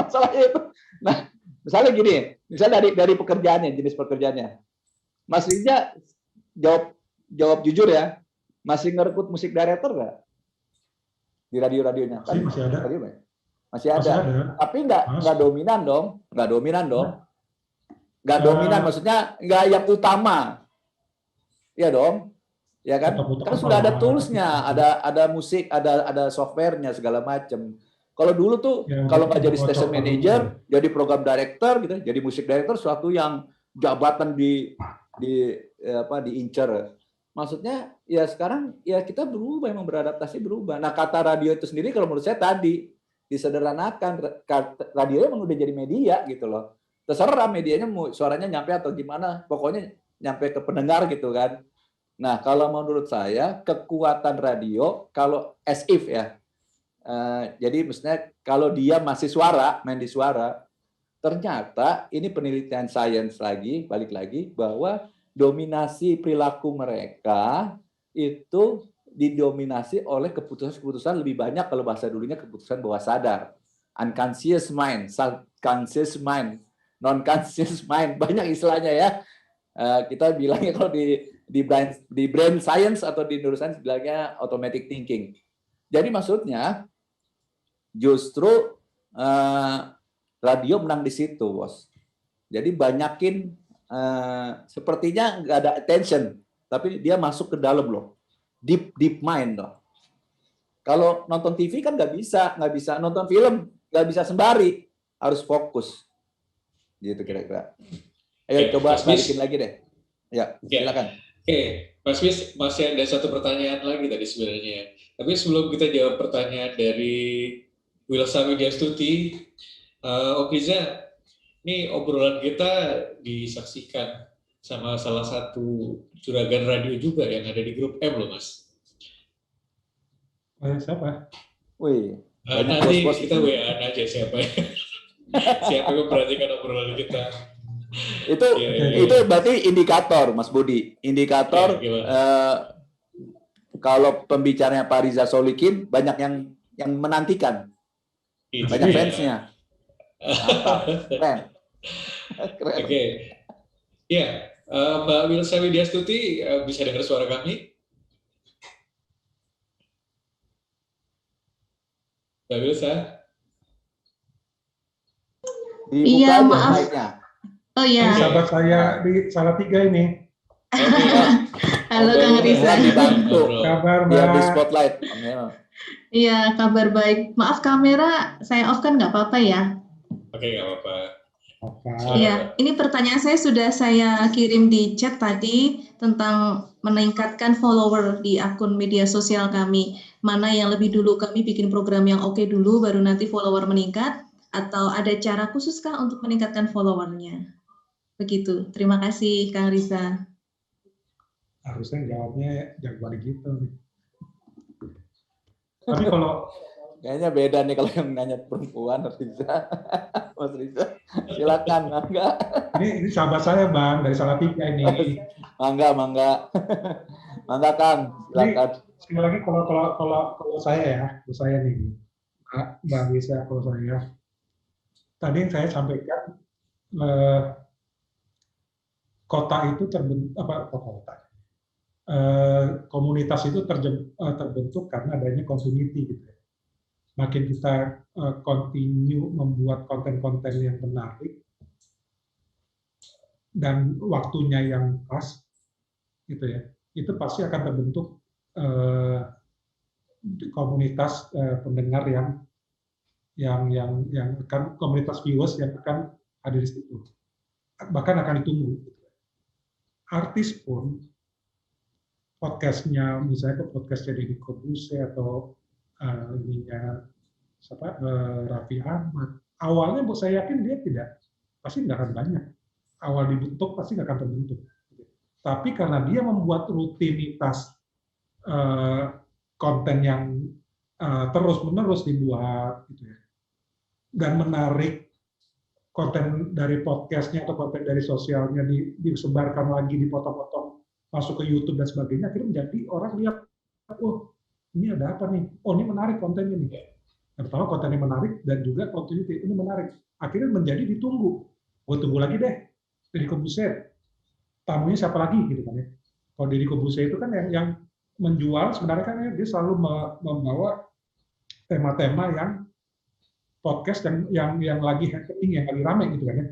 Masalahnya itu. Nah, misalnya gini, misalnya dari pekerjaannya, jenis pekerjaannya. Mas Riza jawab jujur ya, masih ngerekrut musik director nggak? Di radio-radionya? Masih ada. Masih ada. Tapi nggak dominan dong. Nggak dominan dong. Nggak dominan, maksudnya nggak yang utama. Iya dong. Ya kan? Kan sudah ada tools-nya, ada musik, ada software-nya segala macam. Kalau dulu tuh kalau nggak jadi station manager, jadi program director gitu, jadi musik director, suatu yang jabatan diincar. Maksudnya ya sekarang ya kita berubah, memang beradaptasi berubah. Nah kata radio itu sendiri kalau menurut saya tadi disederhanakan, radio emang udah jadi media gitu loh. Terserah medianya mau suaranya nyampe atau gimana, pokoknya nyampe ke pendengar gitu kan. Nah kalau menurut saya kekuatan radio kalau as if ya. Jadi maksudnya kalau dia masih suara, main di suara, ternyata ini penelitian sains lagi, balik lagi, bahwa dominasi perilaku mereka itu didominasi oleh keputusan-keputusan lebih banyak, kalau bahasa dulunya keputusan bawah sadar. Unconscious mind, subconscious mind, non-conscious mind, banyak istilahnya ya. Kita bilangnya kalau di brain science atau di neuroscience bilangnya automatic thinking. Jadi maksudnya justru radio menang di situ, bos. Jadi banyakin sepertinya nggak ada attention, tapi dia masuk ke dalam loh, deep mind loh. Kalau nonton TV kan nggak bisa nonton film, nggak bisa sembari, harus fokus. Gitu kira-kira. Ayo Oke, coba Mas Bis. balikin lagi deh. Ya, silakan. Oke, Mas Bis, masih ada satu pertanyaan lagi tadi sebenarnya. Tapi sebelum kita jawab pertanyaan dari Wilsa Widyastuti, Om Riza, ini obrolan kita disaksikan sama salah satu juragan radio juga yang ada di grup M loh, Mas. Siapa? Wih, banyak Nanti bos-bos kita itu. WA aja siapa siapa yang memperhatikan obrolan kita. Itu itu berarti indikator, Mas Budi. Indikator kalau pembicaranya Pak Riza Solikin banyak yang menantikan, banyak fansnya. Mantap, keren. Keren. Oke, ya Mbak Wilsa Widyastuti bisa dengar suara kami? Mbak Wilsa? Dibuka Iya, aja maaf. mic-nya. Oh ya, Sahabat saya di Salatiga ini. halo Kang Riza. Dibantu. Kabar Biar di Mbak. spotlight. Iya, kabar baik. Maaf kamera saya off kan nggak apa-apa ya? Oke, nggak apa-apa. Iya, ini pertanyaan saya sudah saya kirim di chat tadi tentang meningkatkan follower di akun media sosial kami. Mana yang lebih dulu kami bikin program yang oke dulu, baru nanti follower meningkat, atau ada cara khususkah untuk meningkatkan followernya? Begitu. Terima kasih, Kang Riza. Harusnya jawabnya jangan balik gitu. Tapi kalau Kayaknya beda nih kalau yang nanya perempuan, Riza. Mas Riza, silakan, mangga. ini sahabat saya Bang dari Salatiga ini. Mangga. Mangga Kang, silakan. Sekali lagi kalau saya nih, Mbak Lisa, kalau saya tadi yang saya sampaikan kota itu terbentuk komunitas itu terbentuk karena adanya community gitu. Makin kita continue membuat konten-konten yang menarik dan waktunya yang pas, gitu ya, itu pasti akan terbentuk komunitas pendengar yang akan komunitas viewers yang akan hadir di situ, bahkan akan ditunggu. Artis pun podcastnya, misalnya podcastnya Deddy Corbuzier atau Raffi Ahmad, awalnya saya yakin dia pasti nggak akan banyak. Awal dibentuk pasti nggak akan terbentuk. Tapi karena dia membuat rutinitas konten yang terus-menerus dibuat, gitu ya, dan menarik konten dari podcastnya atau konten dari sosialnya disebarkan lagi, dipotong-potong masuk ke YouTube dan sebagainya, akhirnya menjadi orang lihat, oh ini ada apa nih? Oh ini menarik kontennya nih. Pertama kontennya menarik dan juga continuity ini menarik. Akhirnya menjadi ditunggu. Oh tunggu lagi deh. Deddy Corbuzier. Tamunya siapa lagi gitu kan ya. Kalau Deddy Corbuzier itu kan yang menjual sebenarnya kan dia selalu membawa tema-tema yang podcast yang lagi happening, yang lagi ramai gitu kan ya.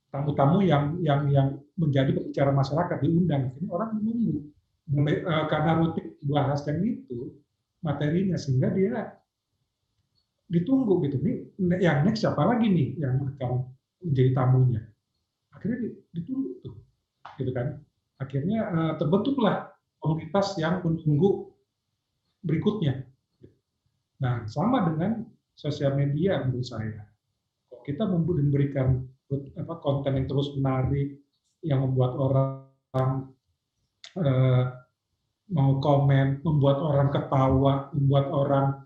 Tamu-tamu yang menjadi pembicara masyarakat diundang, ini orang menunggu karena rutin bahas yang itu materinya, sehingga dia ditunggu gitu. Nih yang next siapa lagi nih yang akan menjadi tamunya? Akhirnya ditunggu tuh, gitu kan? Akhirnya terbentuklah komunitas yang menunggu berikutnya. Nah, sama dengan sosial media menurut saya. Kalau kita memberikan konten yang terus menarik, yang membuat orang mau komen, membuat orang ketawa, membuat orang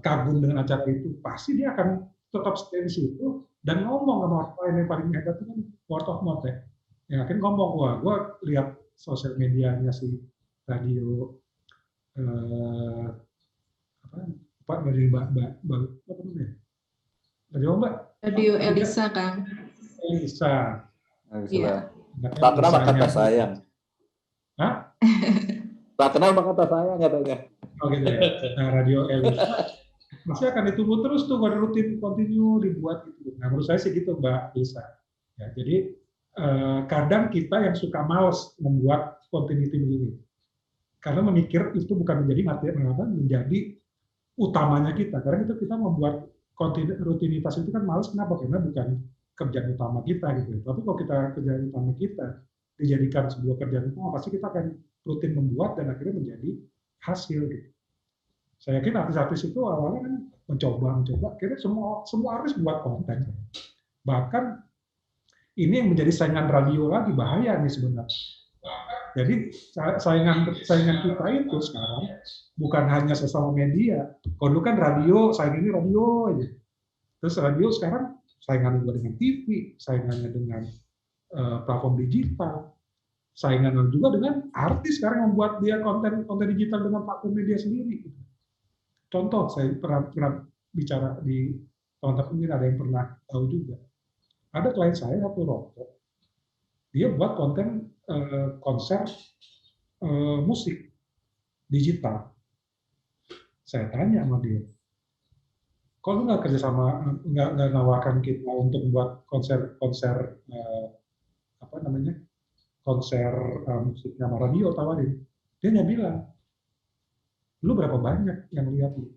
kagum dengan acara itu, pasti dia akan tetap stay di situ dan ngomong sama orang lain. Yang paling hebat itu kan word of mouth ya. Yang akhirnya ngomong, wah gue lihat sosial medianya si radio dari Radio Elisa, Kang. Elisa. Iya. Tak kenal maka kata sayang. Hah? Tak kenal maka kata sayang katanya. Oh gitu ya. Nah, Radio Elisa Masih akan ditunggu terus tuh, rutin, continue dibuat gitu. Nah, menurut saya sih gitu, Mbak Lisa. Ya, jadi kadang kita yang suka males membuat continuity begini, karena memikir itu bukan menjadi utamanya kita. Karena itu kita membuat rutinitas itu kan males, kenapa? Karena bukan kerjaan utama kita gitu. Tapi kalau kita kerjaan utama kita dijadikan sebuah kerjaan utama, pasti kita akan rutin membuat dan akhirnya menjadi hasil gitu. Saya yakin artis-artis itu awalnya kan mencoba, akhirnya semua artis buat konten. Bahkan ini yang menjadi saingan radio lagi, bahaya nih sebenarnya. Jadi saingan kita itu sekarang bukan hanya sesama media. Kalau dulu kan radio, saingannya radio aja. Terus radio sekarang saingannya juga dengan TV, saingannya dengan platform digital, saingannya juga dengan artis sekarang membuat dia konten digital dengan platform media sendiri. Contoh, saya pernah bicara di teman-teman, mungkin ada yang pernah tahu juga. Ada klien saya satu rokok, dia buat konten konser musik digital. Saya tanya sama dia, kok lu nggak kerja sama, nggak nawarkan kita untuk buat konser konser musiknya sama radio, tawarin. Dia hanya bilang, lu berapa banyak yang lihat lu?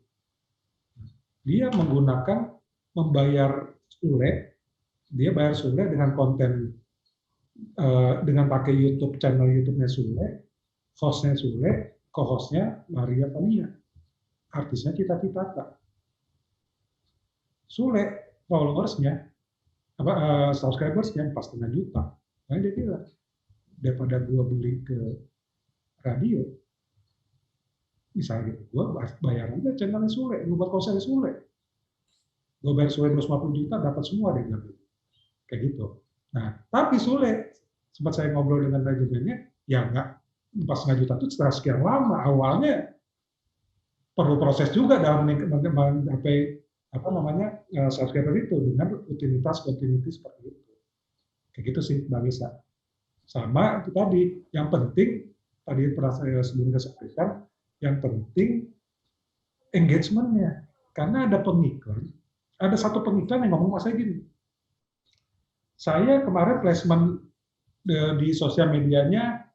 Dia membayar Sule, dia bayar Sule dengan konten, dengan pakai YouTube, channel YouTube-nya Sule, hostnya Sule, co-hostnya Maria Tania, artisnya Cita Citata. Sule, followersnya, subscribersnya 4,5 juta. Nah, dia bilang, daripada gua beli ke radio, misalnya gitu, gue bayar aja channelnya Sule, gue buat konser Sule, gue bayar Sule 250 juta, dapat semua deh, kayak gitu. Nah, tapi Sule, sempat saya ngobrol dengan manajemennya, ya nggak 4,5 juta itu setelah sekian lama, awalnya perlu proses juga dalam mencapai subscriber itu dengan continuity seperti itu. Kayak gitu sih, Mbak Lisa. Sama itu tadi, yang penting tadi pernah saya sebelumnya sampaikan, yang penting engagement-nya. Karena ada pengiklan, ada satu pengiklan yang ngomong sama saya gini, saya kemarin placement di sosial medianya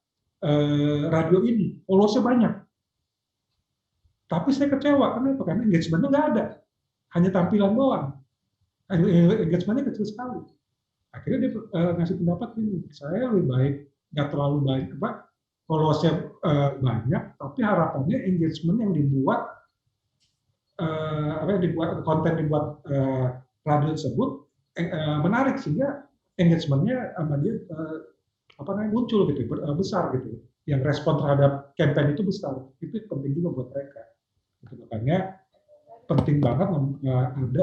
radio ini, followersnya banyak. Tapi saya kecewa, kenapa? Karena engagement-nya nggak ada. Hanya tampilan doang. Engagement-nya kecil sekali. Akhirnya dia ngasih pendapat ini, saya lebih baik, nggak terlalu baik, followersnya banyak, tapi harapannya engagement yang dibuat, konten dibuat radio tersebut menarik, sehingga engagementnya sama dia muncul gitu, besar gitu, yang respon terhadap campaign itu besar. Itu penting juga buat mereka. Makanya penting banget ada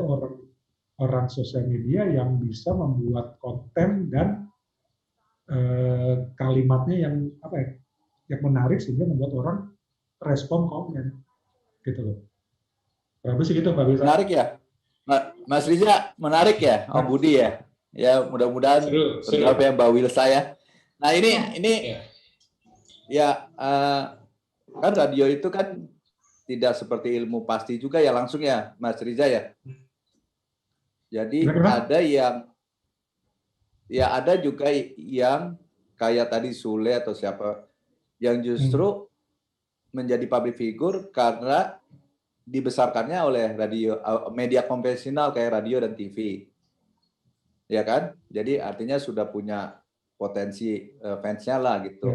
orang sosial media yang bisa membuat konten dan kalimatnya yang menarik sehingga membuat orang respon komen, gitu loh. Berarti gitu, Pak Bisa. Menarik ya, Mas Riza, menarik ya, Om Budi ya. Ya, mudah-mudahan terjawab ya Mbak Wilsa ya. Nah ini ya kan radio itu kan tidak seperti ilmu pasti juga ya langsung ya, Mas Riza ya. Jadi ada juga yang kayak tadi Sule atau siapa yang justru menjadi public figure karena dibesarkannya oleh media konvensional kayak radio dan TV. Ya kan? Jadi artinya sudah punya potensi fansnya lah gitu.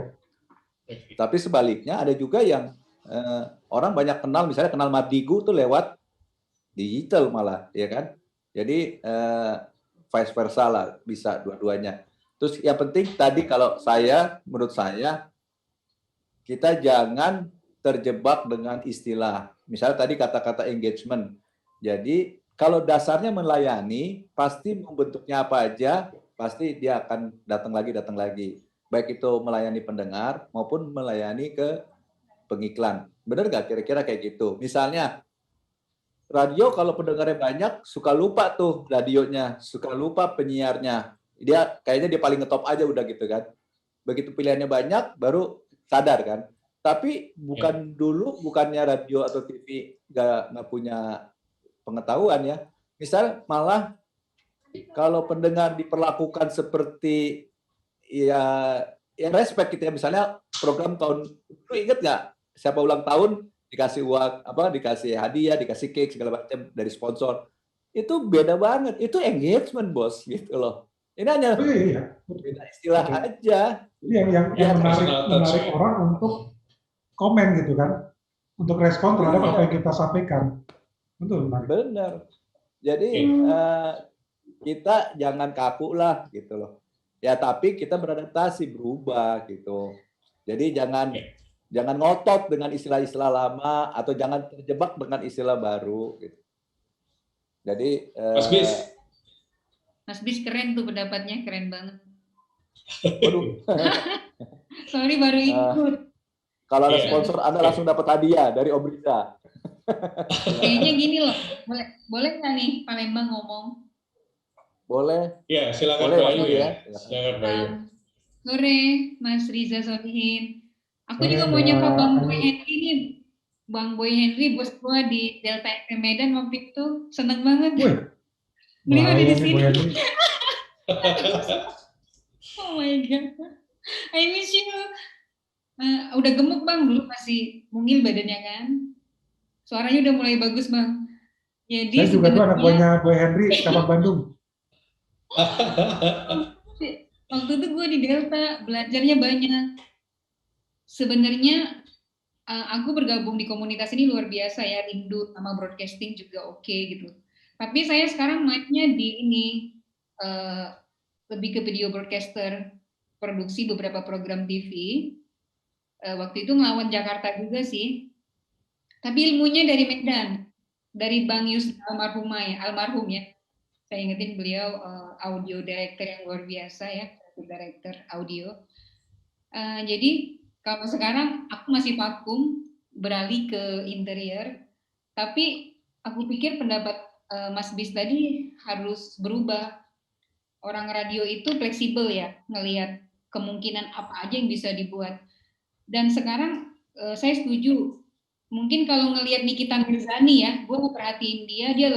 Tapi sebaliknya ada juga yang orang banyak kenal, misalnya kenal Mardigu tuh lewat digital malah, ya kan? Jadi vice versa lah, bisa dua-duanya. Terus yang penting tadi kalau menurut saya, kita jangan terjebak dengan istilah. Misalnya tadi kata-kata engagement. Jadi kalau dasarnya melayani, pasti membentuknya apa aja, pasti dia akan datang lagi. Baik itu melayani pendengar maupun melayani ke pengiklan. Benar nggak kira-kira kayak gitu? Misalnya, radio kalau pendengarnya banyak, suka lupa tuh radionya, suka lupa penyiarnya. Dia kayaknya dia paling ngetop aja udah gitu kan. Begitu pilihannya banyak, baru sadar kan. Tapi bukannya radio atau TV nggak punya pengetahuan ya. Misal malah kalau pendengar diperlakukan seperti ya respect gitu ya. Misalnya program tahun lu inget nggak siapa ulang tahun dikasih uang dikasih hadiah, dikasih cake segala macam dari sponsor. Itu beda banget. Itu engagement, Bos, gitu loh. Ini hanya Iya. beda istilah aja. Yang menarik orang untuk komen gitu kan, untuk respon terhadap apa yang kita sampaikan. Betul, menarik. Benar. Jadi kita jangan kaku lah gitu loh. Ya tapi kita beradaptasi, berubah gitu. Jadi jangan ngotot dengan istilah-istilah lama atau jangan terjebak dengan istilah baru gitu. Jadi Mas Bis keren tuh pendapatnya, keren banget. Waduh. Sorry baru ikut. Kalau ada sponsor Anda langsung dapat hadiah dari Om Riza. Kayaknya gini loh, boleh nggak nih Palembang ngomong? Boleh. Ya, silakan boleh, Bayu ya. Silakan Bayu. Sore, Mas Riza Solihin. Aku juga mau nyapa Bang Boy Henry nih. Bang Boy Henry, bos gua di Delta FM Medan waktu itu. Seneng banget. Beliau ada di sini. Oh my God. I miss you. Udah gemuk Bang, dulu masih mungil badannya kan. Suaranya udah mulai bagus Bang. Jadi saya juga tuh anak buahnya Boy Henry, cabang Bandung. Waktu itu gue di Delta, belajarnya banyak. Sebenarnya aku bergabung di komunitas ini luar biasa ya, rindu sama broadcasting juga oke gitu. Tapi saya sekarang mainnya di ini, lebih ke video broadcaster, produksi beberapa program TV. Waktu itu ngelawan Jakarta juga sih. Tapi ilmunya dari Medan, dari Bang Yus almarhum ya. Saya ingetin beliau audio director yang luar biasa ya, director audio. Jadi kalau sekarang aku masih vakum, beralih ke interior, tapi aku pikir pendapat Mas Bis tadi harus berubah. Orang radio itu fleksibel ya, ngelihat kemungkinan apa aja yang bisa dibuat. Dan sekarang saya setuju, mungkin kalau ngelihat Nikita Mirzani ya, gue perhatiin dia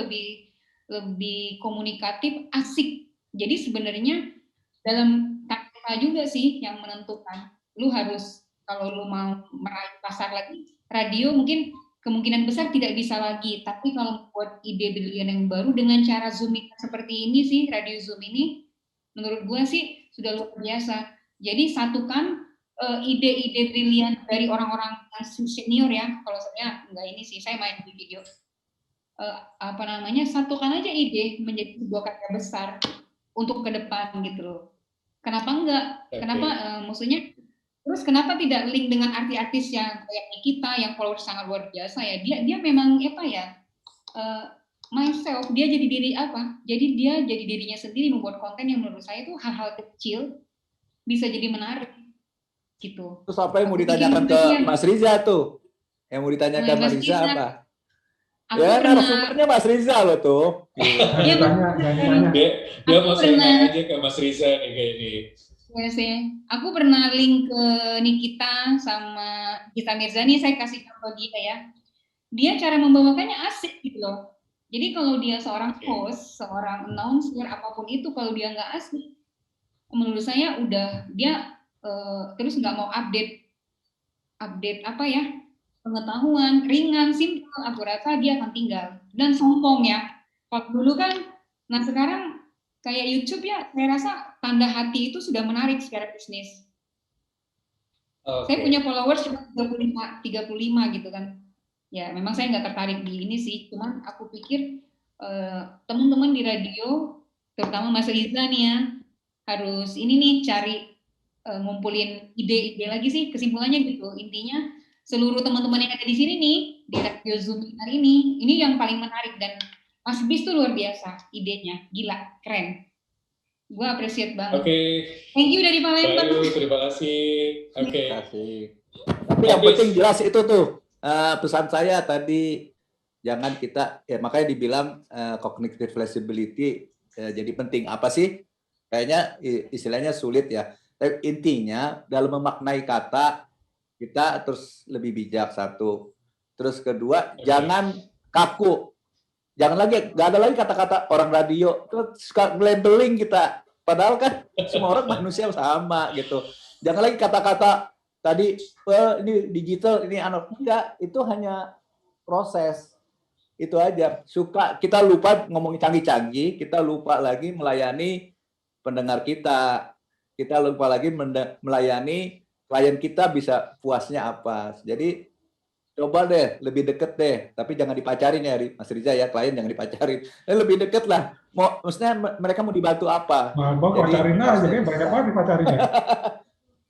lebih komunikatif, asik. Jadi sebenarnya dalam taktika juga sih yang menentukan. Lu harus, kalau lu mau meraih pasar lagi, radio mungkin kemungkinan besar tidak bisa lagi. Tapi kalau buat ide brilian yang baru dengan cara zooming seperti ini sih, radio zoom ini, menurut gue sih sudah luar biasa. Jadi satukan ide-ide brilian dari orang-orang senior ya. Kalau saya enggak ini sih, saya main di video. Satukan aja ide menjadi sebuah karya besar untuk ke depan gitu loh. Kenapa enggak? Kenapa maksudnya terus kenapa tidak link dengan artis-artis yang kayak Nikita yang followers sangat luar biasa ya. Dia memang myself, dia jadi diri apa? Jadi dia jadi dirinya sendiri membuat konten yang menurut saya itu hal-hal kecil bisa jadi menarik gitu. Terus apa yang mau ditanyakan ke Mas Riza tuh? Yang mau ditanyakan Mas Riza apa? Ya, narasumbernya Mas Riza loh tuh. Dia mau tanya aja ke Mas Riza nih kayak ini. Ya sih, aku pernah link ke Nikita sama Nikita Mirzani, saya kasih contoh dia ya. Dia cara membawakannya asik gitu loh. Jadi kalau dia seorang host, seorang announcer, apapun itu, kalau dia nggak asik, menurut saya udah dia terus nggak mau update pengetahuan, ringan, simpel, aku rasa dia akan tinggal. Dan sombong ya. Kalau dulu kan, nah sekarang kayak YouTube ya, saya rasa tanda hati itu sudah menarik secara bisnis. Saya punya followers cuma 35 gitu kan. Ya memang saya nggak tertarik di ini sih, cuman aku pikir teman-teman di radio, terutama Mas Riza nih ya, harus ini nih cari ngumpulin ide-ide lagi sih, kesimpulannya gitu. Intinya seluruh teman-teman yang ada di sini nih, di Radio Zoom hari ini yang paling menarik dan Mas Bis tuh luar biasa idenya, gila, keren. Gue appreciate banget. Thank you dari Palembang. Terima kasih. Terima kasih. Tapi yang penting jelas itu tuh pesan saya tadi, jangan kita ya makanya dibilang cognitive flexibility jadi penting. Apa sih? Kayaknya istilahnya sulit ya. Tapi intinya dalam memaknai kata kita terus lebih bijak satu. Terus kedua, jangan kaku. nggak ada lagi kata-kata orang radio. Terus suka labeling kita. Padahal kan semua orang manusia sama gitu. Jangan lagi kata-kata tadi ini digital, ini analog. Enggak, itu hanya proses. Itu aja. Kita lupa ngomongin canggih-canggih, kita lupa lagi melayani pendengar kita. Kita lupa lagi melayani klien kita bisa puasnya apa. Jadi coba deh, lebih deket deh. Tapi jangan dipacarin ya, Mas Riza ya, klien jangan dipacarin. Lebih deket lah. Maksudnya mereka mau dibantu apa? Bang pacarin aja, banyak banget dipacarin ya.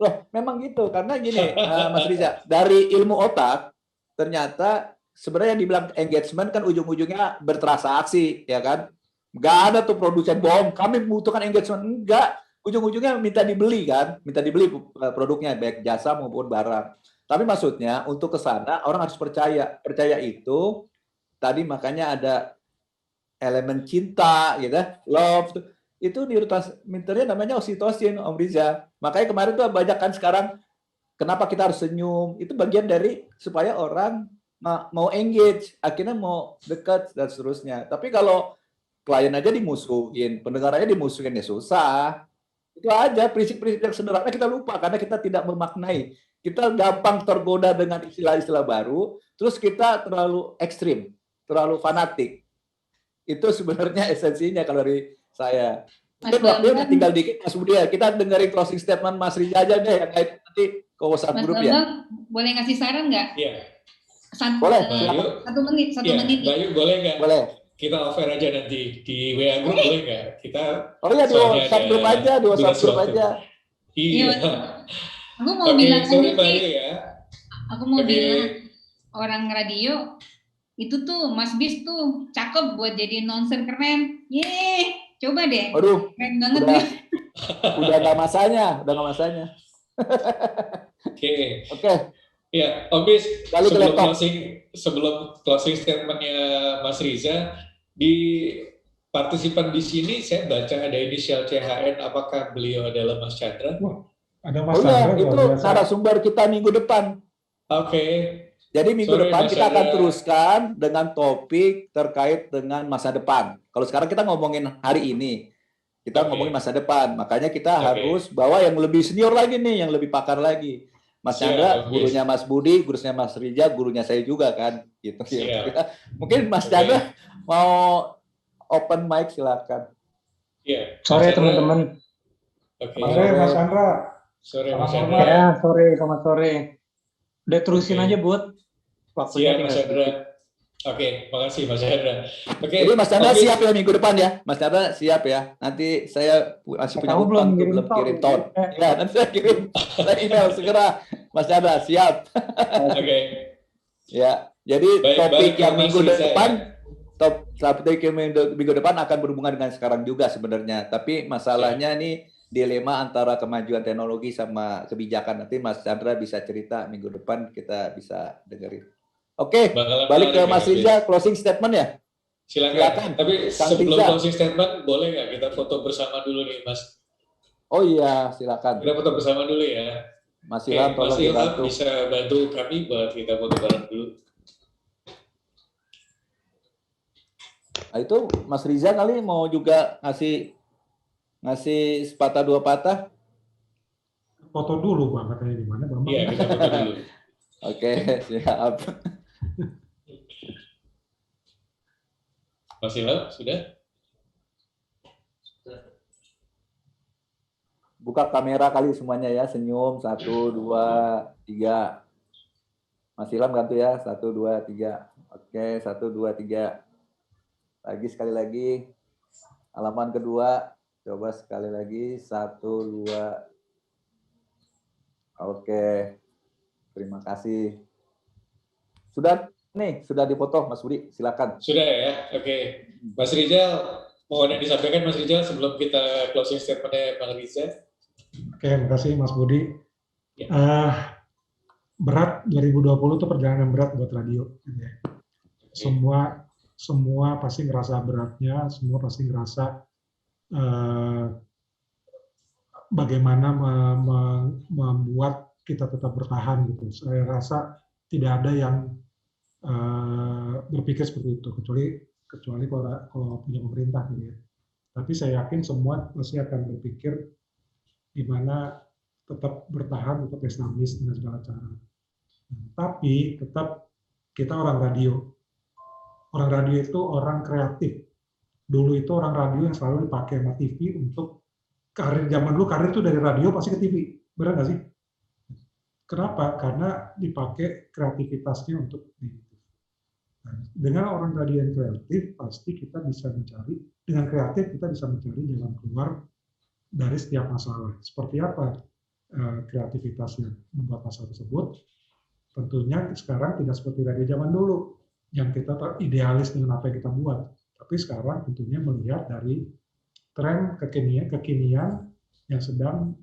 Loh, memang gitu. Karena gini, Mas Riza, dari ilmu otak, ternyata sebenarnya dibilang engagement kan ujung-ujungnya bertransaksi, ya kan? Nggak ada tuh produsen bohong, kami membutuhkan engagement. Enggak. Ujung-ujungnya minta dibeli kan? Minta dibeli produknya, baik jasa maupun barang. Tapi maksudnya untuk ke sana orang harus percaya. Percaya itu tadi makanya ada elemen cinta gitu, love itu neurotransmitternya namanya oksitosin, Om Riza. Makanya kemarin tuh banyak kan sekarang kenapa kita harus senyum? Itu bagian dari supaya orang mau engage, akhirnya mau dekat dan seterusnya. Tapi kalau klien aja dimusuhin, pendengar aja dimusuhin ya susah. Itu aja prinsip-prinsip yang sederhana kita lupa karena kita tidak memaknai. Kita gampang tergoda dengan istilah-istilah baru, terus kita terlalu ekstrim, terlalu fanatik. Itu sebenarnya esensinya kalau dari saya. Mungkin waktunya tinggal dikit, Mas Budi ya. Kita dengerin closing statement Mas Riza aja deh, yang lain nanti ke WhatsApp grup ya. Boleh ngasih saran nggak? Iya. Boleh. Satu menit. Bayu boleh nggak? Boleh. Kita offer aja nanti di WA grup boleh nggak? Kita. Oh iya di WhatsApp grup aja, di WhatsApp grup aja. Iya. Aku mau bilang sorry aja Bayu sih. ya. Aku mau bilang orang radio itu tuh Mas Bis tuh cakep buat jadi announcer keren. Yeay, coba deh. Aduh, keren banget udah, nih. udah nggak masanya. Oke. Ya, Om Bis, Lalu sebelum closing statementnya Mas Riza, di partisipan di sini saya baca ada inisial CHN. Apakah beliau adalah Mas Chandra? Ada Mas Chandra. Itu narasumber kita minggu depan. Oke. Jadi minggu depan kita akan teruskan dengan topik terkait dengan masa depan. Kalau sekarang kita ngomongin hari ini, kita ngomongin masa depan. Makanya kita harus bawa yang lebih senior lagi nih, yang lebih pakar lagi. Mas Chandra, gurunya Mas Budi, gurunya Mas Riza, gurunya saya juga kan. Gitu. Mungkin Mas Chandra mau open mic silakan. Iya. Sore teman-teman. Sore Mas Chandra. Sore Mas Chandra. Ya, selamat sore. Udah terusin aja buat waktunya. Siap Mas Chandra. Oke, makasih Mas Chandra. Jadi Mas Chandra siap ya minggu depan ya? Mas Chandra siap ya? Nanti saya masih punya utang untuk belum kirim ton. Ya, nanti saya kirim email segera. Mas Chandra siap. Oke. Ya, jadi topik yang minggu depan, topik minggu depan akan berhubungan dengan sekarang juga sebenarnya. Tapi masalahnya nih dilema antara kemajuan teknologi sama kebijakan. Nanti Mas Chandra bisa cerita minggu depan, kita bisa dengerin. Oke, balik ke Mas Riza, closing statement ya? Silakan. Tapi sebelum closing statement, boleh nggak kita foto bersama dulu nih, Mas? Oh iya, silakan. Kita foto bersama dulu ya. Mas Ilham, tolong dibantu. Bisa bantu kami buat kita foto bareng dulu. Nah, itu Mas Riza kali mau juga ngasih sepatah dua patah. Foto dulu Bang, katanya di mana Bang? Iya, kita foto dulu. Oke, siap. Mas Ilham, sudah? Buka kamera kali semuanya ya, senyum, 1, 2, 3. Mas Ilham gantu ya, 1, 2, 3. Oke, 1, 2, 3. Lagi sekali lagi. Halaman kedua, coba sekali lagi, 1, 2. Oke, terima kasih. Sudah nih, sudah dipoto Mas Budi, silakan. Sudah ya, oke. Mas Rizal, mohon yang disampaikan Mas Rizal sebelum kita closing statement-nya Bang Riza. Oke, terima kasih Mas Budi. Berat 2020 itu perjalanan berat buat radio. Semua pasti ngerasa beratnya, semua pasti ngerasa bagaimana membuat kita tetap bertahan gitu. Saya rasa tidak ada yang berpikir seperti itu, kecuali kalau punya pemerintah gitu ya. Tapi saya yakin semua pasti akan berpikir di mana tetap bertahan, tetap establis dengan segala cara. Tapi tetap kita orang radio. Orang radio itu orang kreatif. Dulu itu orang radio yang selalu dipakai sama TV untuk karir. Zaman dulu karir itu dari radio pasti ke TV. Benar nggak sih? Kenapa? Karena dipakai kreativitasnya untuk dengan orang radio yang kreatif, pasti kita bisa mencari, dengan kreatif kita bisa mencari jalan keluar dari setiap masalah. Seperti apa kreativitasnya membuat masalah tersebut? Tentunya sekarang tidak seperti radio zaman dulu, yang kita idealis dengan apa yang kita buat. Tapi sekarang tentunya melihat dari tren kekinian yang sedang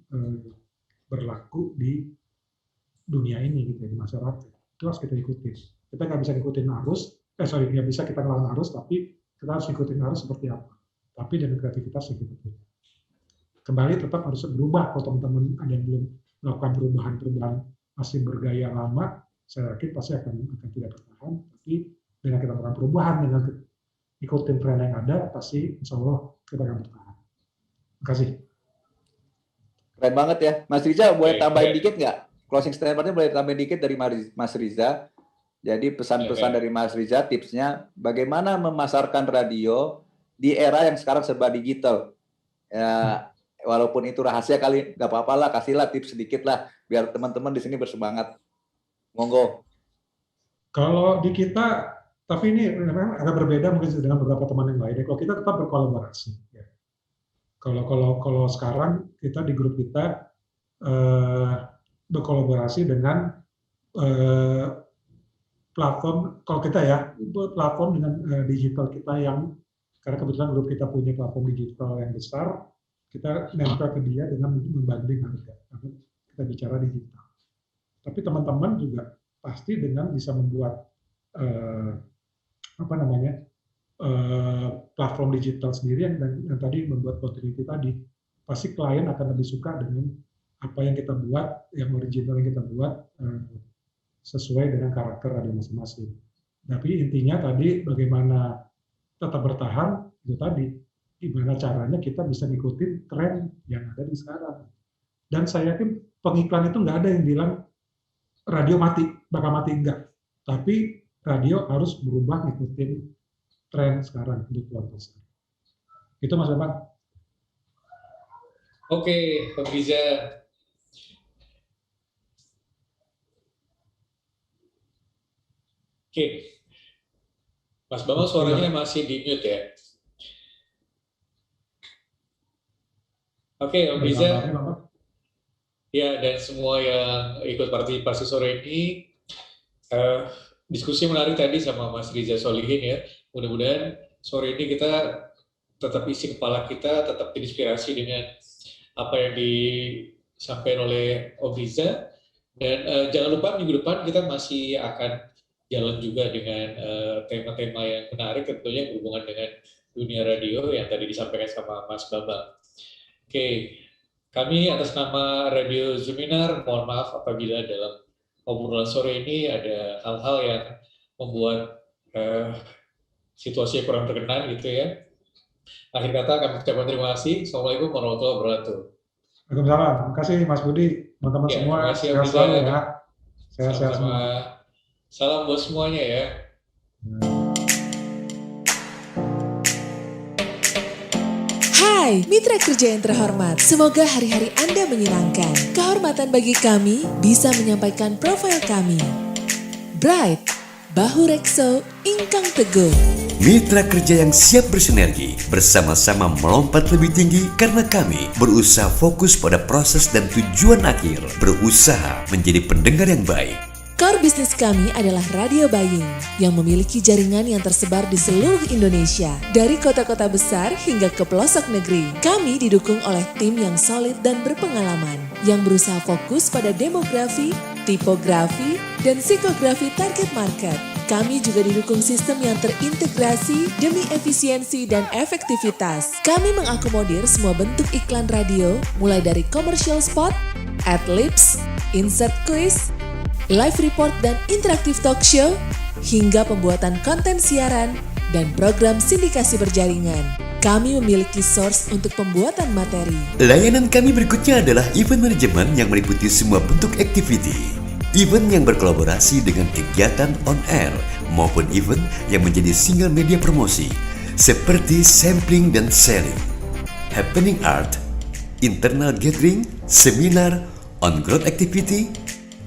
berlaku di dunia ini, gitu, di masyarakat. Itu harus kita ikutin. Kita nggak bisa ikutin arus, nggak bisa kita ngelawan arus, tapi kita harus ikutin arus seperti apa. Tapi dengan kreativitas yang kita punya. Kembali tetap harus berubah. Kalau teman-teman ada yang belum melakukan perubahan masih bergaya lama, saya yakin pasti akan tidak bertahan. Tapi dengan kita melakukan perubahan, dengan ikutin tren yang ada, pasti insya Allah kita akan bertahan. Terima kasih. Keren banget ya. Mas Riza, boleh tambahin dikit nggak? Closing statement-nya boleh tambahin dikit dari Mas Riza. Jadi pesan-pesan dari Mas Riza, tipsnya bagaimana memasarkan radio di era yang sekarang serba digital. Ya, walaupun itu rahasia kali, nggak apa-apa lah, kasihlah tips sedikit lah, biar teman-teman di sini bersemangat. Monggo. Kalau di kita, tapi ini memang agak berbeda mungkin dengan beberapa teman yang lain. Kalau kita tetap berkolaborasi. Ya. Kalau sekarang kita di grup kita berkolaborasi dengan platform, kalau kita ya, platform dengan digital kita yang, karena kebetulan grup kita punya platform digital yang besar, kita nempel ke dia dengan membanding harga, karena kita bicara digital. Tapi teman-teman juga pasti dengan bisa membuat platform digital sendiri yang tadi membuat continuity tadi, pasti klien akan lebih suka dengan apa yang kita buat, yang original yang kita buat, sesuai dengan karakter radio masing-masing. Tapi intinya tadi bagaimana tetap bertahan, itu tadi gimana caranya kita bisa ngikutin tren yang ada di sekarang. Dan saya yakin pengiklan itu nggak ada yang bilang radio mati, bakal mati, enggak. Tapi radio harus berubah ngikutin tren sekarang, kebutuhan pasar. Itu Mas Bambang. Oke, Pak Riza. Oke, Mas Bambang suaranya masih di mute ya. Oke, Om Riza. Ya, dan semua yang ikut partisipasi sore ini, diskusi menarik tadi sama Mas Riza Solihin ya. Mudah-mudahan sore ini kita tetap isi kepala kita, tetap terinspirasi dengan apa yang disampaikan oleh Om Riza. Dan jangan lupa minggu depan kita masih akan jalan juga dengan tema-tema yang menarik, tentunya berhubungan dengan dunia radio yang tadi disampaikan sama Mas Bambang. Oke, kami atas nama Radio Zeminar, mohon maaf apabila dalam obrolan sore ini ada hal-hal yang membuat situasi kurang berkenan gitu ya. Akhir kata kami ucapkan terima kasih. Assalamualaikum warahmatullahi wabarakatuh. Waalaikumsalam. Terima kasih Mas Budi, teman-teman Ya, semua. terima kasih, Sehat selalu ya. Sehat-sehat semua. Salam buat semuanya ya. Hai, mitra kerja yang terhormat. Semoga hari-hari Anda menyenangkan. Kehormatan bagi kami bisa menyampaikan profil kami. Bright, Bahu Rekso, Ingkang Teguh. Mitra kerja yang siap bersinergi, bersama-sama melompat lebih tinggi karena kami berusaha fokus pada proses dan tujuan akhir, berusaha menjadi pendengar yang baik. Core bisnis kami adalah radio buying yang memiliki jaringan yang tersebar di seluruh Indonesia, dari kota-kota besar hingga ke pelosok negeri. Kami didukung oleh tim yang solid dan berpengalaman, yang berusaha fokus pada demografi, tipografi, dan psikografi target market. Kami juga didukung sistem yang terintegrasi demi efisiensi dan efektivitas. Kami mengakomodir semua bentuk iklan radio, mulai dari commercial spot, ad-libs, insert quiz, live report dan interaktif talk show, hingga pembuatan konten siaran dan program sindikasi berjaringan. Kami memiliki source untuk pembuatan materi. Layanan kami berikutnya adalah event management yang meliputi semua bentuk activity. Event yang berkolaborasi dengan kegiatan on air maupun event yang menjadi single media promosi seperti sampling dan selling, happening art, internal gathering, seminar, on-ground activity,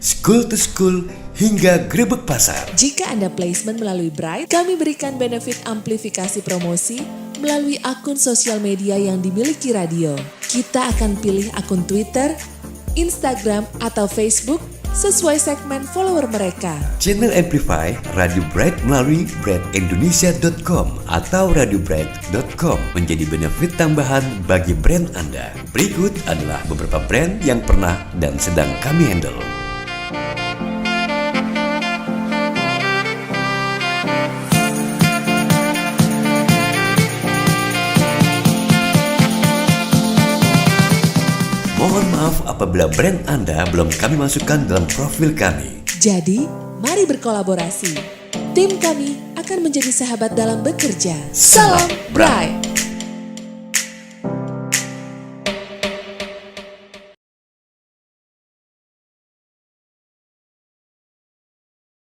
school to school, hingga grebek pasar. Jika Anda placement melalui Bright, kami berikan benefit amplifikasi promosi melalui akun sosial media yang dimiliki radio. Kita akan pilih akun Twitter, Instagram, atau Facebook sesuai segmen follower mereka. Channel Amplify Radio Bright melalui brightindonesia.com atau radiobright.com menjadi benefit tambahan bagi brand Anda. Berikut adalah beberapa brand yang pernah dan sedang kami handle. Mohon maaf apabila brand Anda belum kami masukkan dalam profil kami. Jadi, mari berkolaborasi. Tim kami akan menjadi sahabat dalam bekerja. Salam Bright!